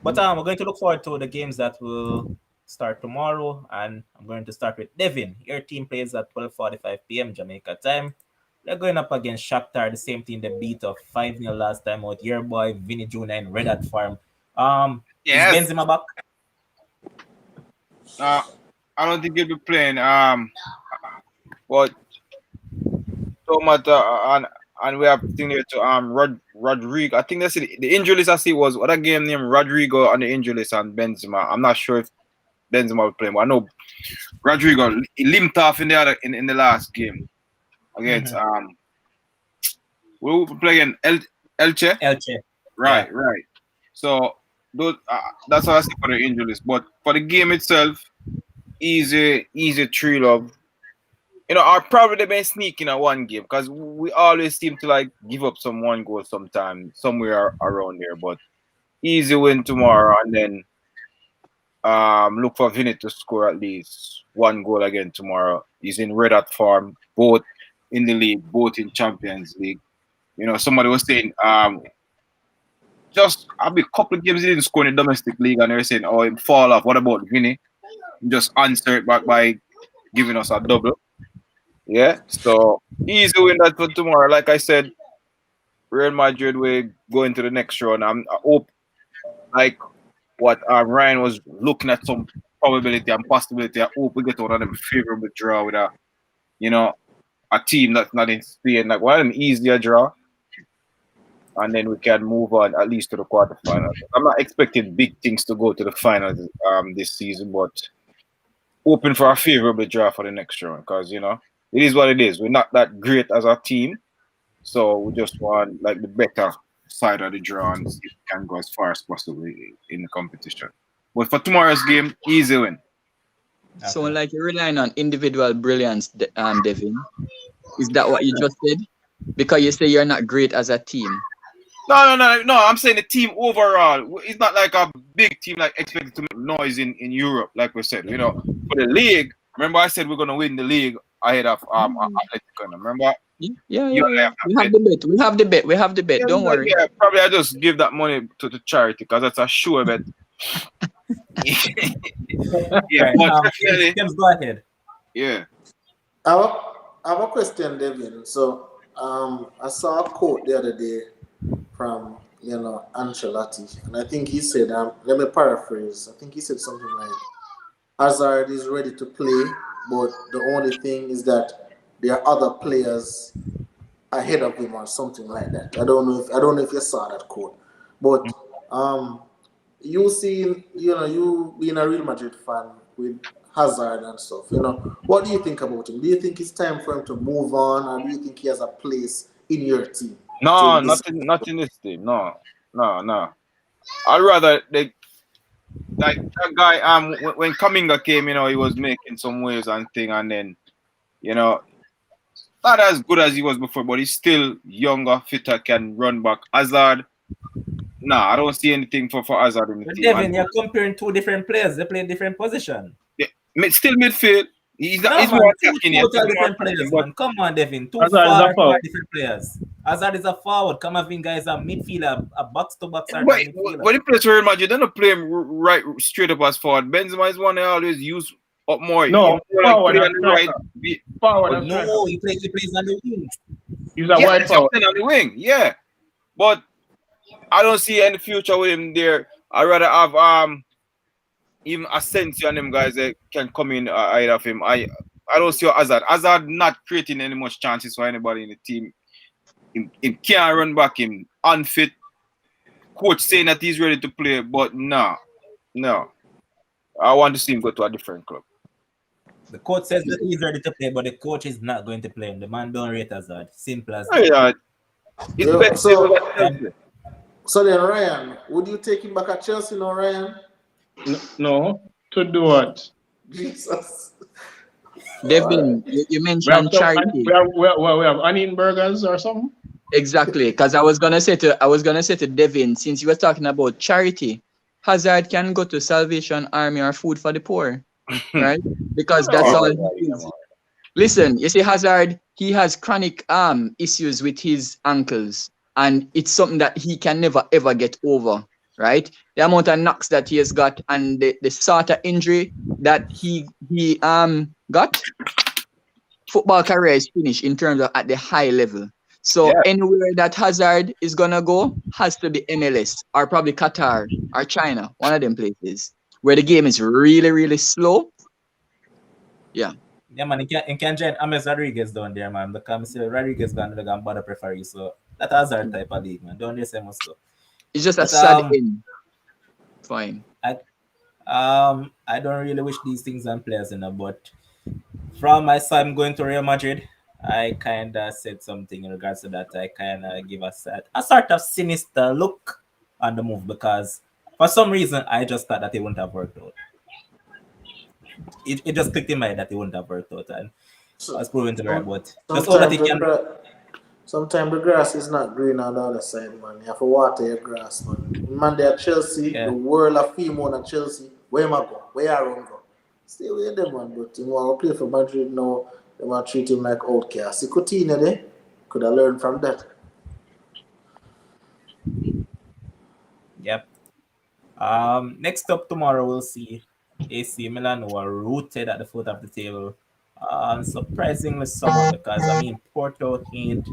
Speaker 1: But we're going to look forward to the games that will start tomorrow, and I'm going to start with Devin. Your team plays at 12:45 p.m. Jamaica time. They're going up against Shakhtar, the same team they beat up 5-0 last time out. Your boy Vinny Jr. in Red Hat Farm.
Speaker 2: Yes.
Speaker 1: Is Benzema back?
Speaker 2: I don't think he'll be playing. But so much And we have thing there to Rodrigo. I think that's it. The injury list I see was what a game named Rodrigo on the injury list and Benzema. I'm not sure if Benzema will play, but I know Rodrigo limped off in the other in the last game against we will play against Elche.
Speaker 1: Elche.
Speaker 2: Right,
Speaker 1: Yeah.
Speaker 2: right. So those that's how I see for the injury list. But for the game itself, easy 3-love. You know, our probably they been sneaking at one game because we always seem to like give up some one goal sometime somewhere around there. But easy win tomorrow and then look for Vinny to score at least one goal again tomorrow. He's in red hot form, both in the league, both in Champions League. You know, somebody was saying just a couple of games he didn't score in the domestic league and they're saying, oh, him fall off. What about Vinny? Just answer it back by giving us a double. Yeah, so easy win that for tomorrow. Like I said, Real Madrid will go into the next round. I hope, like what Ryan was looking at, some probability and possibility. I hope we get one of them favorable draw with a, you know, a team that's not in Spain. Like one of them easier draw, and then we can move on at least to the quarterfinals. I'm not expecting big things to go to the finals this season, but hoping for a favorable draw for the next round because you know. It is what it is. We're not that great as a team, so we just want like the better side of the draw and see if we can go as far as possible in the competition. But for tomorrow's game, easy win.
Speaker 4: So like you're relying on individual brilliance, Devin. Is that what you just said? Because you say you're not great as a team.
Speaker 2: No. I'm saying the team overall. It's not like a big team like expected to make noise in Europe, like we said. You know, for the league. Remember, I said we're gonna win the league ahead of Atletico. Remember?
Speaker 4: Yeah. We have the bet. Don't worry.
Speaker 2: Yeah, probably I just give that money to the charity because that's a sure bet. Yeah, but definitely.
Speaker 1: Go ahead.
Speaker 2: Yeah.
Speaker 3: I have a question, Devin. So, I saw a quote the other day from Ancelotti, and I think he said, let me paraphrase. I think he said something like, "Hazard is ready to play, but the only thing is that there are other players ahead of him or something like that." I don't know if you saw that quote, but you see, you being a Real Madrid fan with Hazard and stuff, what do you think about him? Do you think it's time for him to move on, or do you think he has a place in your team?
Speaker 2: No, nothing this team. No. I'd rather they like that guy. When Kaminga came, he was making some waves and thing, and then not as good as he was before, but he's still younger, fitter, can run back. Hazard, I don't see anything for Hazard in the team.
Speaker 1: Devin, you're comparing two different players. They play different position.
Speaker 2: Yeah, still midfield. He's not. He's
Speaker 1: man,
Speaker 2: more
Speaker 1: two
Speaker 2: attacking.
Speaker 1: totally different players, man. Come on, Devin. Two
Speaker 5: Hazard
Speaker 1: far different players. Hazard is a forward. Camavinga is a midfielder, a box-to-box midfielder.
Speaker 2: When he plays for Real Madrid, they don't play him right straight up as forward. Benzema is one they always use up more.
Speaker 5: No, forward on the right. Forward.
Speaker 1: No, he plays on the wing.
Speaker 5: He's a wide forward
Speaker 2: on the wing. Yeah, but I don't see any future with him there. I'd rather have even Asensio and them guys that can come in ahead of him. I don't see Hazard. Hazard not creating any much chances for anybody in the team. He can't run back. Him unfit. Coach saying that he's ready to play, but no. I want to see him go to a different club.
Speaker 1: The coach says that he's ready to play, but the coach is not going to play him. The man don't rate Hazard. Simple as that.
Speaker 2: Yeah.
Speaker 3: So then, Ryan, would you take him back at Chelsea now, Ryan?
Speaker 5: No. To do what?
Speaker 3: Jesus.
Speaker 4: Devin, you mentioned charity.
Speaker 5: We have onion burgers or something?
Speaker 4: Exactly, because I was gonna say to Devin, since you were talking about charity, Hazard can go to Salvation Army or Food for the Poor, right? Because that's all he is. Listen, you see, Hazard, he has chronic issues with his ankles, and it's something that he can never ever get over, right? The amount of knocks that he has got and the sort of injury that he got, football career is finished in terms of at the high level. So anywhere that Hazard is gonna go has to be MLS or probably Qatar or China, one of them places where the game is really, really slow. Yeah.
Speaker 1: Yeah, man, you can join Ames Rodriguez down there, man. Because Rodriguez gonna bother prefer you. So that has our type of league, man. Don't just say must go.
Speaker 4: It's just a
Speaker 1: But
Speaker 4: sad end. Fine.
Speaker 1: I don't really wish these things on players, but from my side, I'm going to Real Madrid. I kind of said something in regards to that. I kind of give a sort of sinister look on the move because for some reason I just thought that it wouldn't have worked out. It just clicked in my head that it wouldn't have worked out, and I
Speaker 3: So,
Speaker 1: was proven to be right. But just all that
Speaker 3: sometimes
Speaker 1: it can.
Speaker 3: sometimes the grass is not green on the other side, man. You have to water your grass, man. Man, they at Chelsea, the
Speaker 1: Yeah,
Speaker 3: world of female at Chelsea. Where am I go? Where I run go? Stay with them, man. But you want to play for Madrid now, they want to treat him like outcast. See Coutinho there, could have learned from that.
Speaker 1: yep. Next up tomorrow we'll see AC Milan who are rooted at the foot of the table. Surprisingly somewhat because I mean Porto ain't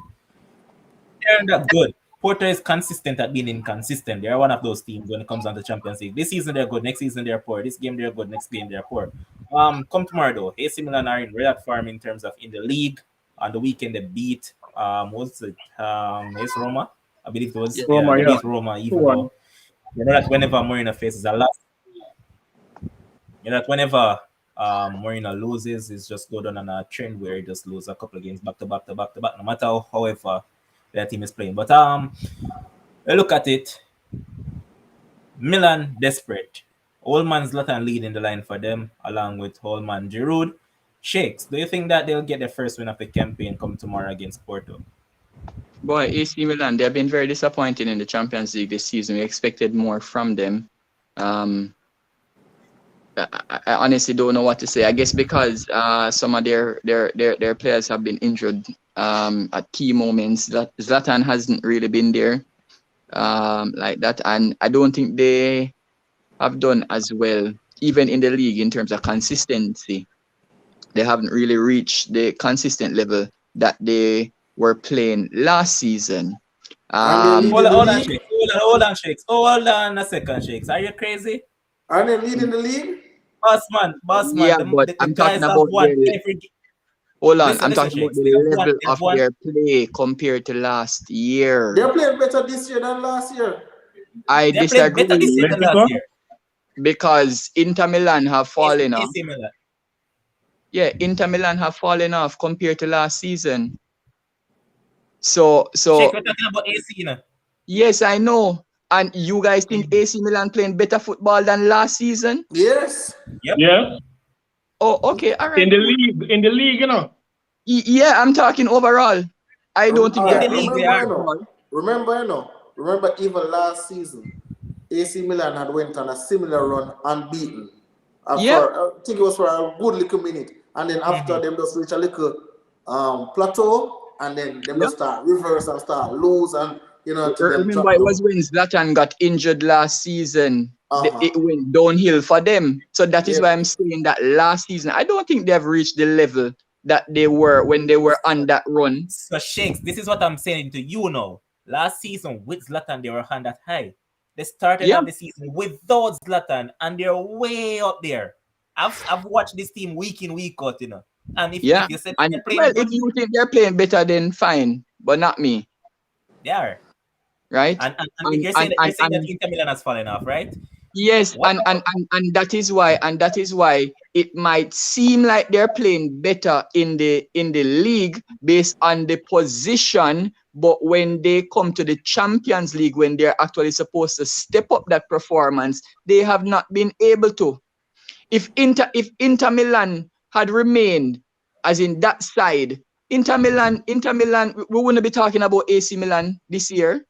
Speaker 1: they're not good. Porto is consistent at being inconsistent. They're one of those teams when it comes on to Champions League. This season they're good, next season they're poor. This game they're good, next game they're poor. Come tomorrow though, AC Milan are in red form in terms of in the league. On the weekend they beat what's it? It's Roma, I believe it was.
Speaker 4: Yeah.
Speaker 1: Yeah,
Speaker 5: Roma,
Speaker 1: they
Speaker 5: yeah.
Speaker 1: beat Roma even though
Speaker 5: 2-1.
Speaker 1: you know that whenever Mourinho faces a loss, you know that whenever Mourinho loses, it's just go down on a trend where he just lose a couple of games back to back to back to back, no matter however their team is playing. But look at it. Milan desperate. Oldman Zlatan leading the line for them, along with Oldman Giroud. Shakes, do you think that they'll get their first win of the campaign come tomorrow against Porto?
Speaker 4: Boy, AC Milan, they have been very disappointing in the Champions League this season. We expected more from them. I honestly don't know what to say. I guess because some of their players have been injured at key moments. Zlatan hasn't really been there like that, and I don't think they have done as well, even in the league in terms of consistency. They haven't really reached the consistent level that they were playing last season.
Speaker 3: And they lead in the
Speaker 1: Hold on,
Speaker 3: league.
Speaker 1: Shakes. Hold on, Shakes. Hold on a second, Shakes. Are you crazy?
Speaker 3: And they lead in the league.
Speaker 1: Boss man,
Speaker 4: Yeah, but
Speaker 1: the
Speaker 4: I'm
Speaker 1: guys
Speaker 4: talking
Speaker 1: have
Speaker 4: about
Speaker 1: won every game.
Speaker 4: hold on,
Speaker 1: Listen,
Speaker 4: I'm talking about
Speaker 1: Shakes.
Speaker 4: the level
Speaker 1: They've
Speaker 4: of
Speaker 1: won.
Speaker 4: their play compared to last year.
Speaker 3: They're playing better this year than last year.
Speaker 4: I
Speaker 1: They're playing better this year
Speaker 4: disagree
Speaker 1: than last
Speaker 5: Atletico?
Speaker 1: year.
Speaker 4: because Inter Milan have fallen off.
Speaker 1: AC Milan.
Speaker 4: Yeah, Inter Milan have fallen off compared to last season. So
Speaker 1: Shakes, we're talking about AC, you know.
Speaker 4: yes, I know. And you guys think AC Milan playing better football than last season?
Speaker 3: Yes.
Speaker 1: Yep.
Speaker 5: Yes.
Speaker 4: Oh, okay, all right.
Speaker 5: In the league, you know.
Speaker 4: Yeah, I'm talking overall. I don't think
Speaker 3: All
Speaker 4: they're
Speaker 1: In the
Speaker 3: right.
Speaker 4: playing
Speaker 1: league, they
Speaker 3: Remember,
Speaker 1: are.
Speaker 3: you
Speaker 4: better
Speaker 3: know.
Speaker 4: football.
Speaker 3: Remember, even last season, AC Milan had went on a similar run unbeaten.
Speaker 4: Yeah,
Speaker 3: For I think it was for a good little minute, and then after them just reach a little plateau, and then them
Speaker 4: yeah.
Speaker 3: just start reverse and start lose, and to them
Speaker 4: Remember,
Speaker 3: drop
Speaker 4: it
Speaker 3: down.
Speaker 4: was when Zlatan got injured last season.
Speaker 3: Uh
Speaker 4: It
Speaker 3: huh.
Speaker 4: went downhill for them. So that is
Speaker 3: Yeah.
Speaker 4: why I'm saying that last season, I don't think they've reached the level that they were when they were on that run.
Speaker 1: So Shakes, this is what I'm saying to you now. Last season with Zlatan, they were on that high. They started
Speaker 4: Yeah,
Speaker 1: off the season without Zlatan, and they're way up there. I've watched this team week in, week out, you know. And
Speaker 4: yeah.
Speaker 1: if you said
Speaker 4: And
Speaker 1: they're
Speaker 4: well,
Speaker 1: playing
Speaker 4: if
Speaker 1: good,
Speaker 4: you think they're playing better, then fine, but not me,
Speaker 1: they are.
Speaker 4: right?
Speaker 1: And
Speaker 4: And
Speaker 1: you're
Speaker 4: and
Speaker 1: saying that
Speaker 4: and, and
Speaker 1: Inter Milan has fallen off, right?
Speaker 4: yes,
Speaker 1: What about
Speaker 4: and that is why it might seem like they're playing better in the league based on the position, but when they come to the Champions League, when they're actually supposed to step up that performance, they have not been able to. If Inter Milan had remained as in that side, Inter Milan, we wouldn't be talking about AC Milan this year.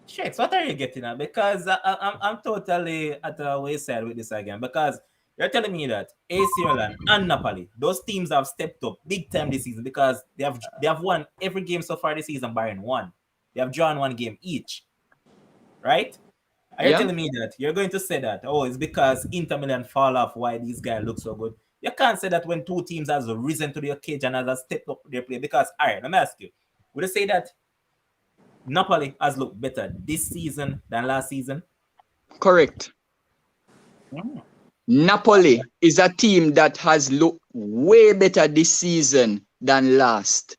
Speaker 1: Shakes? What are you getting at? Because I'm totally at the wayside with this again. Because you're telling me that AC Milan and Napoli, those teams have stepped up big time this season because they have won every game so far this season, barring one. They have drawn one game each, right? Are you
Speaker 4: Yeah.
Speaker 1: telling me that you're going to say that? Oh, it's because Inter Milan fall off why these guys look so good. You can't say that when two teams has risen to the occasion and has stepped up their play. Because all right, let me ask you: would you say that Napoli has looked better this season than last season?
Speaker 4: Correct. Napoli is a team that has looked way better this season than last.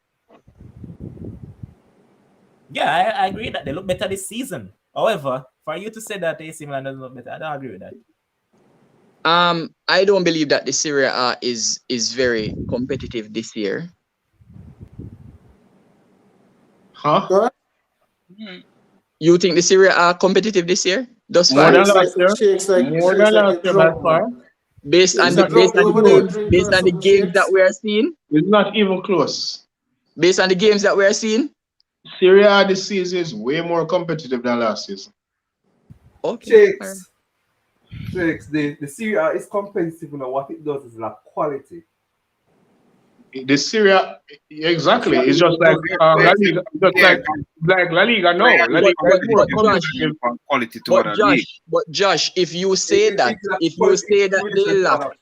Speaker 1: Yeah, I agree that they look better this season. However, for you to say that AC Milan doesn't look better, I don't agree with that.
Speaker 4: I don't believe that the Serie A is very competitive this year.
Speaker 5: Huh?
Speaker 3: Go
Speaker 2: Hmm.
Speaker 4: You think the Serie A competitive this year? Thus
Speaker 5: More
Speaker 4: far?
Speaker 5: than
Speaker 3: Shakes
Speaker 5: last
Speaker 3: like
Speaker 5: year.
Speaker 3: shakes like
Speaker 5: More
Speaker 3: shakes
Speaker 5: than
Speaker 3: like
Speaker 5: last
Speaker 3: a
Speaker 5: year by
Speaker 3: drunk
Speaker 5: far.
Speaker 3: man.
Speaker 4: Based on
Speaker 3: Is
Speaker 5: It's
Speaker 4: the
Speaker 3: he
Speaker 5: not
Speaker 3: drunk
Speaker 5: even
Speaker 3: over there
Speaker 5: close.
Speaker 3: drink
Speaker 4: based
Speaker 3: or
Speaker 4: on the
Speaker 3: something,
Speaker 4: games that
Speaker 3: Shakes?
Speaker 4: we are seeing?
Speaker 5: It's not even close.
Speaker 4: Based on the games that we are seeing?
Speaker 5: Serie A this season is way more competitive than last season.
Speaker 4: Okay. All right.
Speaker 6: Shakes, the Serie A is competitive. You know what it does is like quality.
Speaker 5: The Serie A, exactly. It's just
Speaker 6: It
Speaker 5: like
Speaker 6: does
Speaker 5: La
Speaker 2: Players,
Speaker 5: Liga, just
Speaker 2: players,
Speaker 5: like La Liga. No,
Speaker 2: players
Speaker 5: La
Speaker 4: But
Speaker 5: Liga
Speaker 2: are
Speaker 5: is
Speaker 4: but
Speaker 5: more
Speaker 4: but
Speaker 2: competitive
Speaker 4: Josh,
Speaker 5: competitive.
Speaker 2: on quality to other league.
Speaker 4: but Josh, if you say
Speaker 6: it,
Speaker 4: that,
Speaker 6: it's like
Speaker 4: if you
Speaker 6: quality
Speaker 4: say that they
Speaker 6: equivalent to
Speaker 4: lack,
Speaker 6: other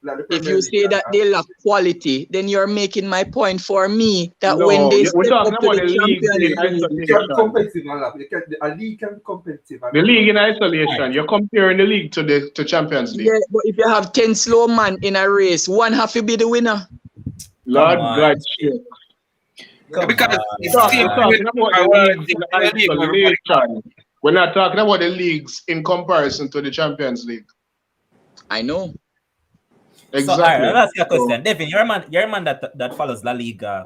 Speaker 6: like the
Speaker 4: if
Speaker 6: Premier
Speaker 4: you
Speaker 6: League
Speaker 4: say that
Speaker 6: and
Speaker 4: they lack quality, then you're making my point for me that when
Speaker 5: No,
Speaker 4: they
Speaker 5: we're
Speaker 4: step
Speaker 5: talking
Speaker 4: up to
Speaker 5: about
Speaker 4: the
Speaker 5: the leagues in
Speaker 4: Champions League,
Speaker 6: it can be
Speaker 5: isolation.
Speaker 6: competitive and that. A league can be competitive and
Speaker 5: The
Speaker 6: other.
Speaker 5: league in isolation. You're comparing the league to Champions League.
Speaker 4: yeah, but if you have 10 slow man in a race, one have to be the winner.
Speaker 1: Come
Speaker 5: Lord
Speaker 1: on,
Speaker 5: God,
Speaker 1: Shakes.
Speaker 5: shit.
Speaker 1: Come
Speaker 2: Because it's the
Speaker 5: We're
Speaker 2: same
Speaker 1: on.
Speaker 2: thing with
Speaker 5: talking about the
Speaker 2: all the
Speaker 5: leagues
Speaker 2: teams
Speaker 5: in
Speaker 2: in the league. Everybody
Speaker 5: isolation. We're not talking about the leagues in comparison to the Champions League.
Speaker 4: I know.
Speaker 1: So, all right,
Speaker 5: Exactly.
Speaker 1: let me ask you a
Speaker 5: So,
Speaker 1: question. Devin, you're a man that follows La Liga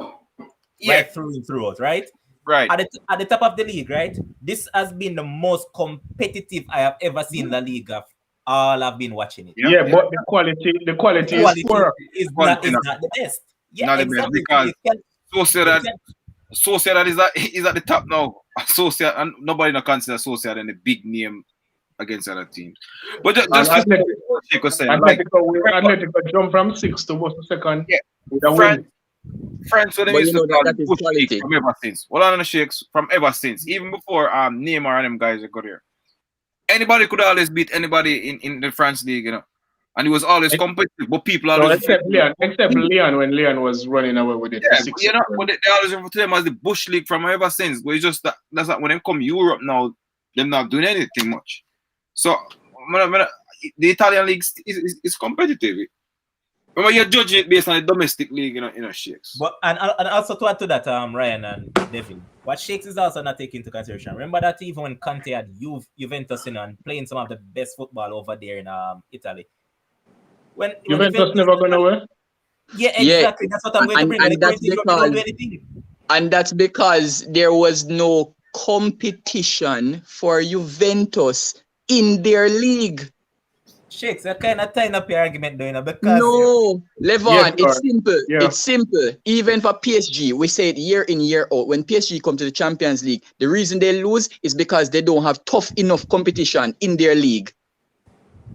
Speaker 2: yeah,
Speaker 1: right through and throughout, right?
Speaker 2: right.
Speaker 1: At the top of the league, right? This has been the most competitive I have ever seen La Liga. All I've been watching it.
Speaker 2: Yeah,
Speaker 5: yeah,
Speaker 2: yeah.
Speaker 5: but the quality is
Speaker 1: Quality
Speaker 5: poor.
Speaker 2: Quality
Speaker 1: is
Speaker 2: not,
Speaker 1: not the best. Yeah,
Speaker 2: not the best
Speaker 1: exactly. So
Speaker 2: because
Speaker 1: you
Speaker 2: Sociedad
Speaker 1: can
Speaker 2: Sociedad is at the top now. Sociedad and nobody not consider Sociedad in the big name against other teams. But
Speaker 5: And
Speaker 2: just to say what Sheikh was saying, like remember,
Speaker 5: Atletico jump from sixth to what's the second
Speaker 2: yeah,
Speaker 5: with a
Speaker 2: France
Speaker 5: win.
Speaker 2: France what they
Speaker 4: But
Speaker 2: used
Speaker 4: you
Speaker 2: to
Speaker 4: know that
Speaker 2: call
Speaker 4: that
Speaker 2: the
Speaker 4: is
Speaker 2: Bush League
Speaker 4: quality.
Speaker 2: from ever since. Well on the Sheikhs from ever since. Even before Neymar and them guys that got here. Anybody could always beat anybody in the France league, you know. And it was always competitive, but people
Speaker 5: No,
Speaker 2: always refer
Speaker 5: except
Speaker 2: to
Speaker 5: Leon, except
Speaker 2: it.
Speaker 5: Leon when Leon was running away with it for
Speaker 2: Yeah, but,
Speaker 5: 6
Speaker 2: you know,
Speaker 5: years.
Speaker 2: but they always refer to them as the Bush League from ever since. But it's just that's like when they come Europe now, they're not doing anything much. So the Italian league is competitive. Remember, you're judging it based on the domestic league, Sheikhs.
Speaker 1: but and also to add to that, Ryan and Devin, what Shakes is also not taking into consideration. Remember that even when Conte had Juventus in and playing some of the best football over there in Italy. When
Speaker 5: Juventus
Speaker 1: Juventus
Speaker 5: never gone nowhere.
Speaker 1: yeah,
Speaker 4: Yeah,
Speaker 1: exactly. That's what I'm going to bring. When they
Speaker 4: and
Speaker 1: go
Speaker 4: that's
Speaker 1: into Europe, they don't do
Speaker 4: because
Speaker 1: anything.
Speaker 4: there was no competition for Juventus in their league.
Speaker 1: Shakes, you're kind of tying up your argument, though, because
Speaker 4: No,
Speaker 5: Yes,
Speaker 4: Levon,
Speaker 5: sir.
Speaker 4: it's simple.
Speaker 5: Yeah.
Speaker 4: It's simple. Even for PSG, we say it year in, year out. When PSG come to the Champions League, the reason they lose is because they don't have tough enough competition in their league.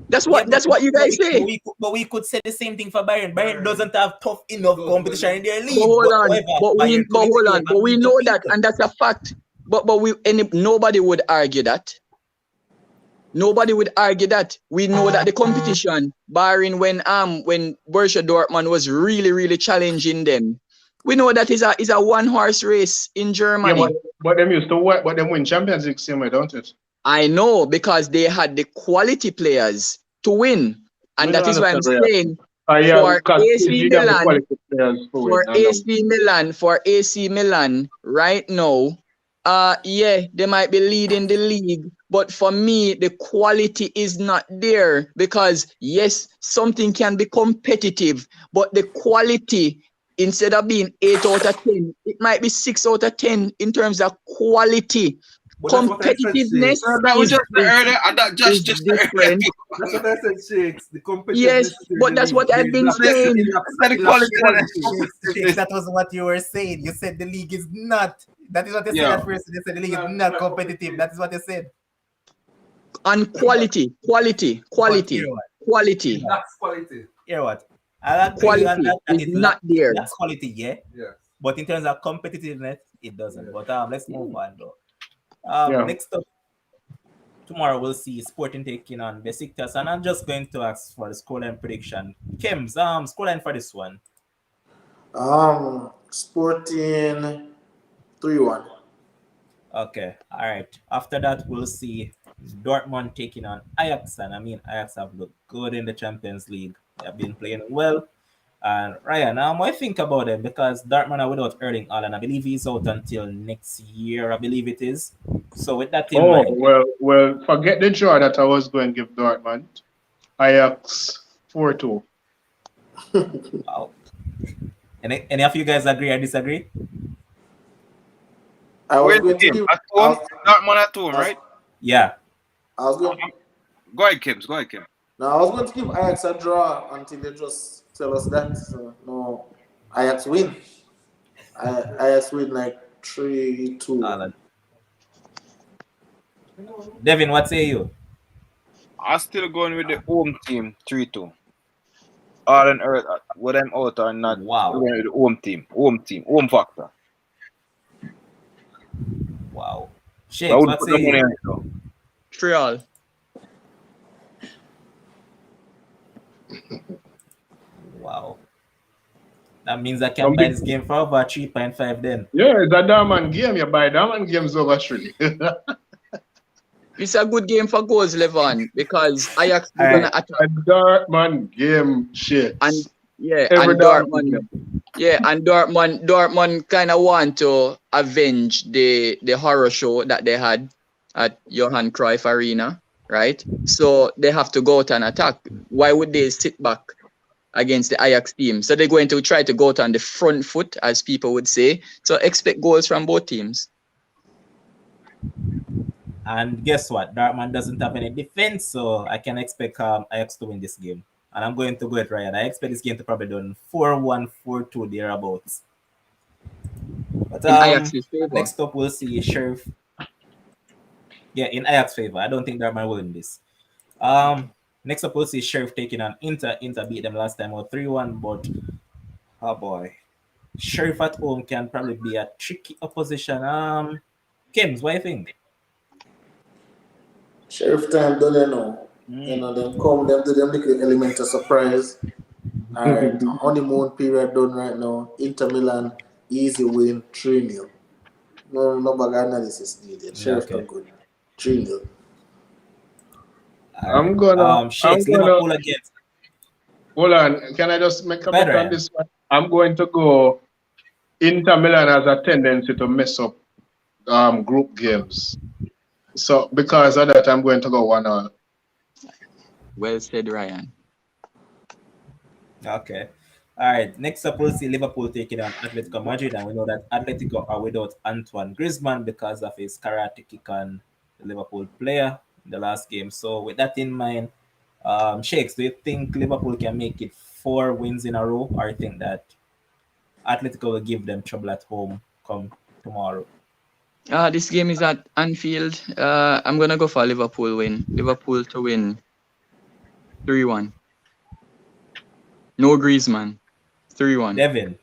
Speaker 4: That's
Speaker 1: yeah,
Speaker 4: what you guys say.
Speaker 1: but we could say the same thing for Bayern. Bayern doesn't have tough enough competition in their
Speaker 4: But
Speaker 1: league.
Speaker 4: hold
Speaker 1: But
Speaker 4: on,
Speaker 1: however, Bayern come into Europe
Speaker 4: but
Speaker 1: and
Speaker 4: we
Speaker 1: beat up
Speaker 4: know that,
Speaker 1: people.
Speaker 4: and that's a fact. But nobody would argue that. Nobody would argue that. We know that the competition, barring when Borussia Dortmund was really, really challenging them. We know that is a one horse race in
Speaker 5: Yeah,
Speaker 4: Germany.
Speaker 5: but them used to work, but them win Champions League same way, don't it?
Speaker 4: I know because they had the quality players to win.
Speaker 5: We
Speaker 4: And
Speaker 5: don't
Speaker 4: that is why I'm
Speaker 5: understand where you're
Speaker 4: saying
Speaker 5: yeah,
Speaker 4: for
Speaker 5: because
Speaker 4: AC
Speaker 5: PSG have the
Speaker 4: Milan,
Speaker 5: quality players to win.
Speaker 4: for AC Milan right now, yeah, they might be leading the league, but for me, the quality is not there because yes, something can be competitive, but the quality, instead of being 8 out of 10, it might be 6 out of 10 in terms of quality.
Speaker 6: But that's what I said,
Speaker 4: Competitiveness
Speaker 6: Shakes.
Speaker 2: That was
Speaker 4: is,
Speaker 2: just the
Speaker 4: is,
Speaker 2: earlier, and that
Speaker 4: is
Speaker 2: just the earlier.
Speaker 4: different.
Speaker 6: That's what I said, Shakes. The competitiveness
Speaker 4: Yes,
Speaker 6: in
Speaker 4: but
Speaker 6: the
Speaker 4: that's
Speaker 6: league.
Speaker 4: what I've been saying.
Speaker 2: That's the quality.
Speaker 1: Shakes, that was what you were saying. You said the league is not. That is what you said
Speaker 2: Yeah.
Speaker 1: at first. You said the league is not competitive. That is what you said.
Speaker 4: On quality.
Speaker 1: But hear what?
Speaker 6: That's quality.
Speaker 1: Hear what? I'll agree with you on
Speaker 4: Quality
Speaker 1: that
Speaker 4: is not there.
Speaker 1: lacks quality, yeah.
Speaker 6: Yeah.
Speaker 1: But in terms of competitiveness, it doesn't.
Speaker 6: Yeah.
Speaker 1: But let's move on though.
Speaker 5: Yeah.
Speaker 1: Next up, tomorrow we'll see Sporting taking on Besiktas, and I'm just going to ask for the scoreline prediction. Kems, scoreline for this one.
Speaker 3: Sporting 3-1.
Speaker 1: Okay, all right. After that, we'll see Dortmund taking on Ajax, and I mean Ajax have looked good in the Champions League. They have been playing well. And Ryan, what do you think about them? Because Dortmund are without Erling Haaland. I believe he's out until next year. I believe it is. So with that in
Speaker 5: Oh,
Speaker 1: mind,
Speaker 5: well, forget the draw that I was going to give Dortmund. Ajax 4-2.
Speaker 1: wow. Any of you guys agree or disagree?
Speaker 3: I was
Speaker 2: Where's the
Speaker 3: going to
Speaker 2: game?
Speaker 3: give.
Speaker 2: At
Speaker 3: I
Speaker 2: home?
Speaker 3: was,
Speaker 2: Dortmund at home,
Speaker 3: I was,
Speaker 2: right?
Speaker 1: Yeah.
Speaker 3: I was going.
Speaker 2: Go ahead, Kims. Go ahead, Kim.
Speaker 3: No, I was going to give Ajax a draw until they just tell us that. So no, Ajax win. Ajax win like 3-2.
Speaker 1: Haaland. Devin, what say you?
Speaker 2: I'm still going with the home team 3-2. All on earth, whether I'm out or not,
Speaker 1: Wow.
Speaker 2: still going with the home team. Home factor.
Speaker 1: Wow.
Speaker 2: I
Speaker 1: Shakes,
Speaker 2: would
Speaker 1: what
Speaker 2: put
Speaker 1: say
Speaker 2: the money
Speaker 1: you?
Speaker 2: on it though.
Speaker 4: 3-3.
Speaker 1: Wow. That means I can buy this game for over 3.5 then.
Speaker 5: Yeah, it's a Dortmund game. You buy Dortmund games over 3.
Speaker 4: It's a good game for goals, Levon, because Ajax are
Speaker 1: All
Speaker 4: gonna
Speaker 1: right.
Speaker 4: attack.
Speaker 5: A Dortmund game shit.
Speaker 4: And yeah,
Speaker 5: Every
Speaker 4: and
Speaker 5: Dortmund
Speaker 4: Dortmund,
Speaker 5: game.
Speaker 4: yeah, and Dortmund kind of want to avenge the horror show that they had at Johan Cruyff Arena, right? So they have to go out and attack. Why would they sit back against the Ajax team? So they're going to try to go out on the front foot, as people would say. So expect goals from both teams.
Speaker 1: And guess what? Dortmund doesn't have any defense, so I can expect Ajax to win this game. And I'm going to go with Ryan. I expect this game to probably done 4-1, 4-2 thereabouts. But
Speaker 4: In Ajax's favor.
Speaker 1: next up we'll see Sheriff. Yeah, in Ajax favor. I don't think Dortmund will win this. Next up we'll see Sheriff taking on Inter. Inter beat them last time out 3-1, but oh boy. Sheriff at home can probably be a tricky opposition. Kims, what do you think?
Speaker 3: Sheriff time done, you know. You know, them come, them do them little element of surprise. Alright, honeymoon period done right now. Inter Milan, easy win, 3-0. No bag analysis needed. Sheriff
Speaker 1: Okay.
Speaker 3: done good. 3-0.
Speaker 5: I'm gonna
Speaker 1: Shakes, Liverpool against.
Speaker 5: hold on. Can I just make a
Speaker 1: Better,
Speaker 5: bet on
Speaker 1: yeah.
Speaker 5: this one? I'm going to go. Inter Milan has a tendency to mess up group games. So because of that, I'm going to go 1-1.
Speaker 4: Well said, Ryan.
Speaker 1: Okay. All right. Next up, we'll see Liverpool taking on Atletico Madrid, and we know that Atletico are without Antoine Griezmann because of his karate kick on the Liverpool player in the last game. So with that in mind, Shakes, do you think Liverpool can make it 4 wins in a row, or you think that Atletico will give them trouble at home come tomorrow?
Speaker 4: This game is at Anfield. I'm gonna go for Liverpool win. Liverpool to win 3-1. No Griezmann. 3-1.
Speaker 1: Devin.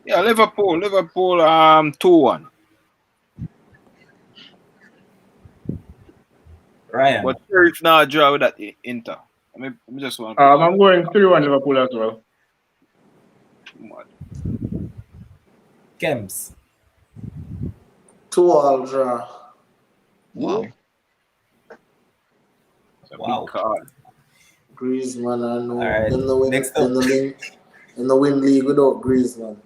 Speaker 2: Yeah, Liverpool 2-1.
Speaker 1: Ryan.
Speaker 2: But Sheriff now draw with that Inter. I mean, I just want
Speaker 5: I'm going 3-1 Liverpool as well.
Speaker 1: Kems.
Speaker 3: 2-2 draw.
Speaker 4: Wow.
Speaker 1: Wow.
Speaker 3: Griezmann, I know.
Speaker 1: Alright,
Speaker 3: Them no win,
Speaker 1: next
Speaker 3: them
Speaker 1: up.
Speaker 3: no win league without Griezmann.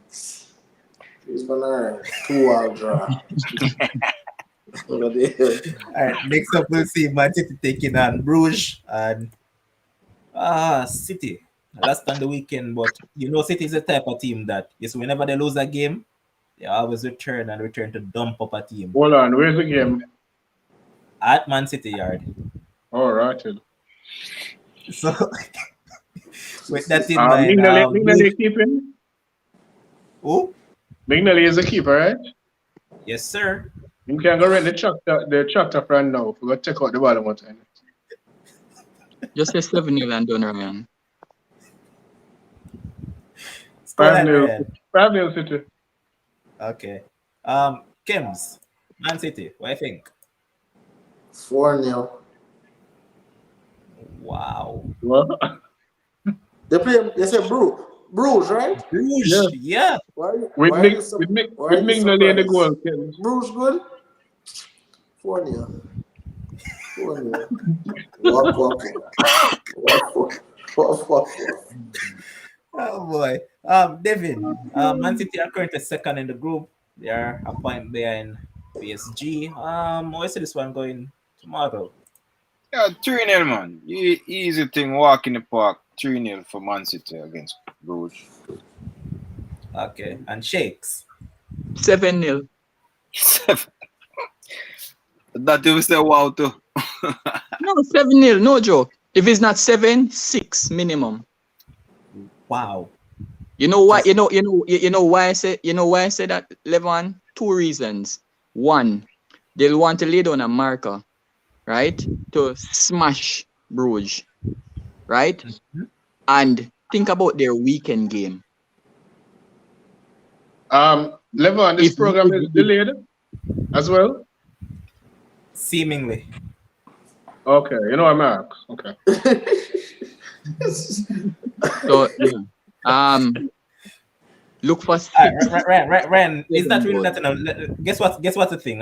Speaker 3: Griezmann, alright. 2-2 draw.
Speaker 1: All right, next up we'll see Man City taking on Bruges and City. Last on the weekend, but you know City is the type of team that is whenever they lose a game, they always return to dump up a team.
Speaker 5: Hold on, where's the game?
Speaker 1: At Man City yard.
Speaker 5: All right.
Speaker 1: So with that in mind,
Speaker 5: Mignelli keeping?
Speaker 1: who?
Speaker 5: Mignelli is a keeper, right?
Speaker 1: Yes, sir.
Speaker 5: You can go rent the tractor friend now. We're gonna check out the bottom one time.
Speaker 4: Just say 7-0 and done, Ryan.
Speaker 5: 5-0. 5-0 City.
Speaker 1: Okay. Kims, Man City, what do you think?
Speaker 3: 4-0.
Speaker 1: Wow.
Speaker 5: What?
Speaker 3: They say Bruges, right?
Speaker 1: Bruges, yeah.
Speaker 5: With Mignelli in the goal.
Speaker 3: Bruges good? 4-0. Oh, no. Walk, walk, walk. Walk, walk.
Speaker 1: Oh boy. David. Man City are currently second in the group. They are a point behind PSG. How is this one going tomorrow?
Speaker 2: Yeah, 3-0, man. Easy thing, walk in the park. 3-0 for Man City against Bruges.
Speaker 1: Okay. And Shakes.
Speaker 4: 7-0.
Speaker 2: That you say wow too.
Speaker 4: No, 7-0, no joke. If it's not 7-6 minimum.
Speaker 1: Wow.
Speaker 4: You know why? You know why I say that, Levon? 2 reasons. One, they'll want to lay down a marker, right, to smash Bruges, right, and think about their weekend game.
Speaker 5: Levon, this program is delayed as well.
Speaker 1: Seemingly.
Speaker 5: Okay, you know I'm Max. Okay.
Speaker 4: So yeah, look for 6.
Speaker 1: Ren, is that really
Speaker 4: Seven,
Speaker 1: not enough? Guess what's the thing?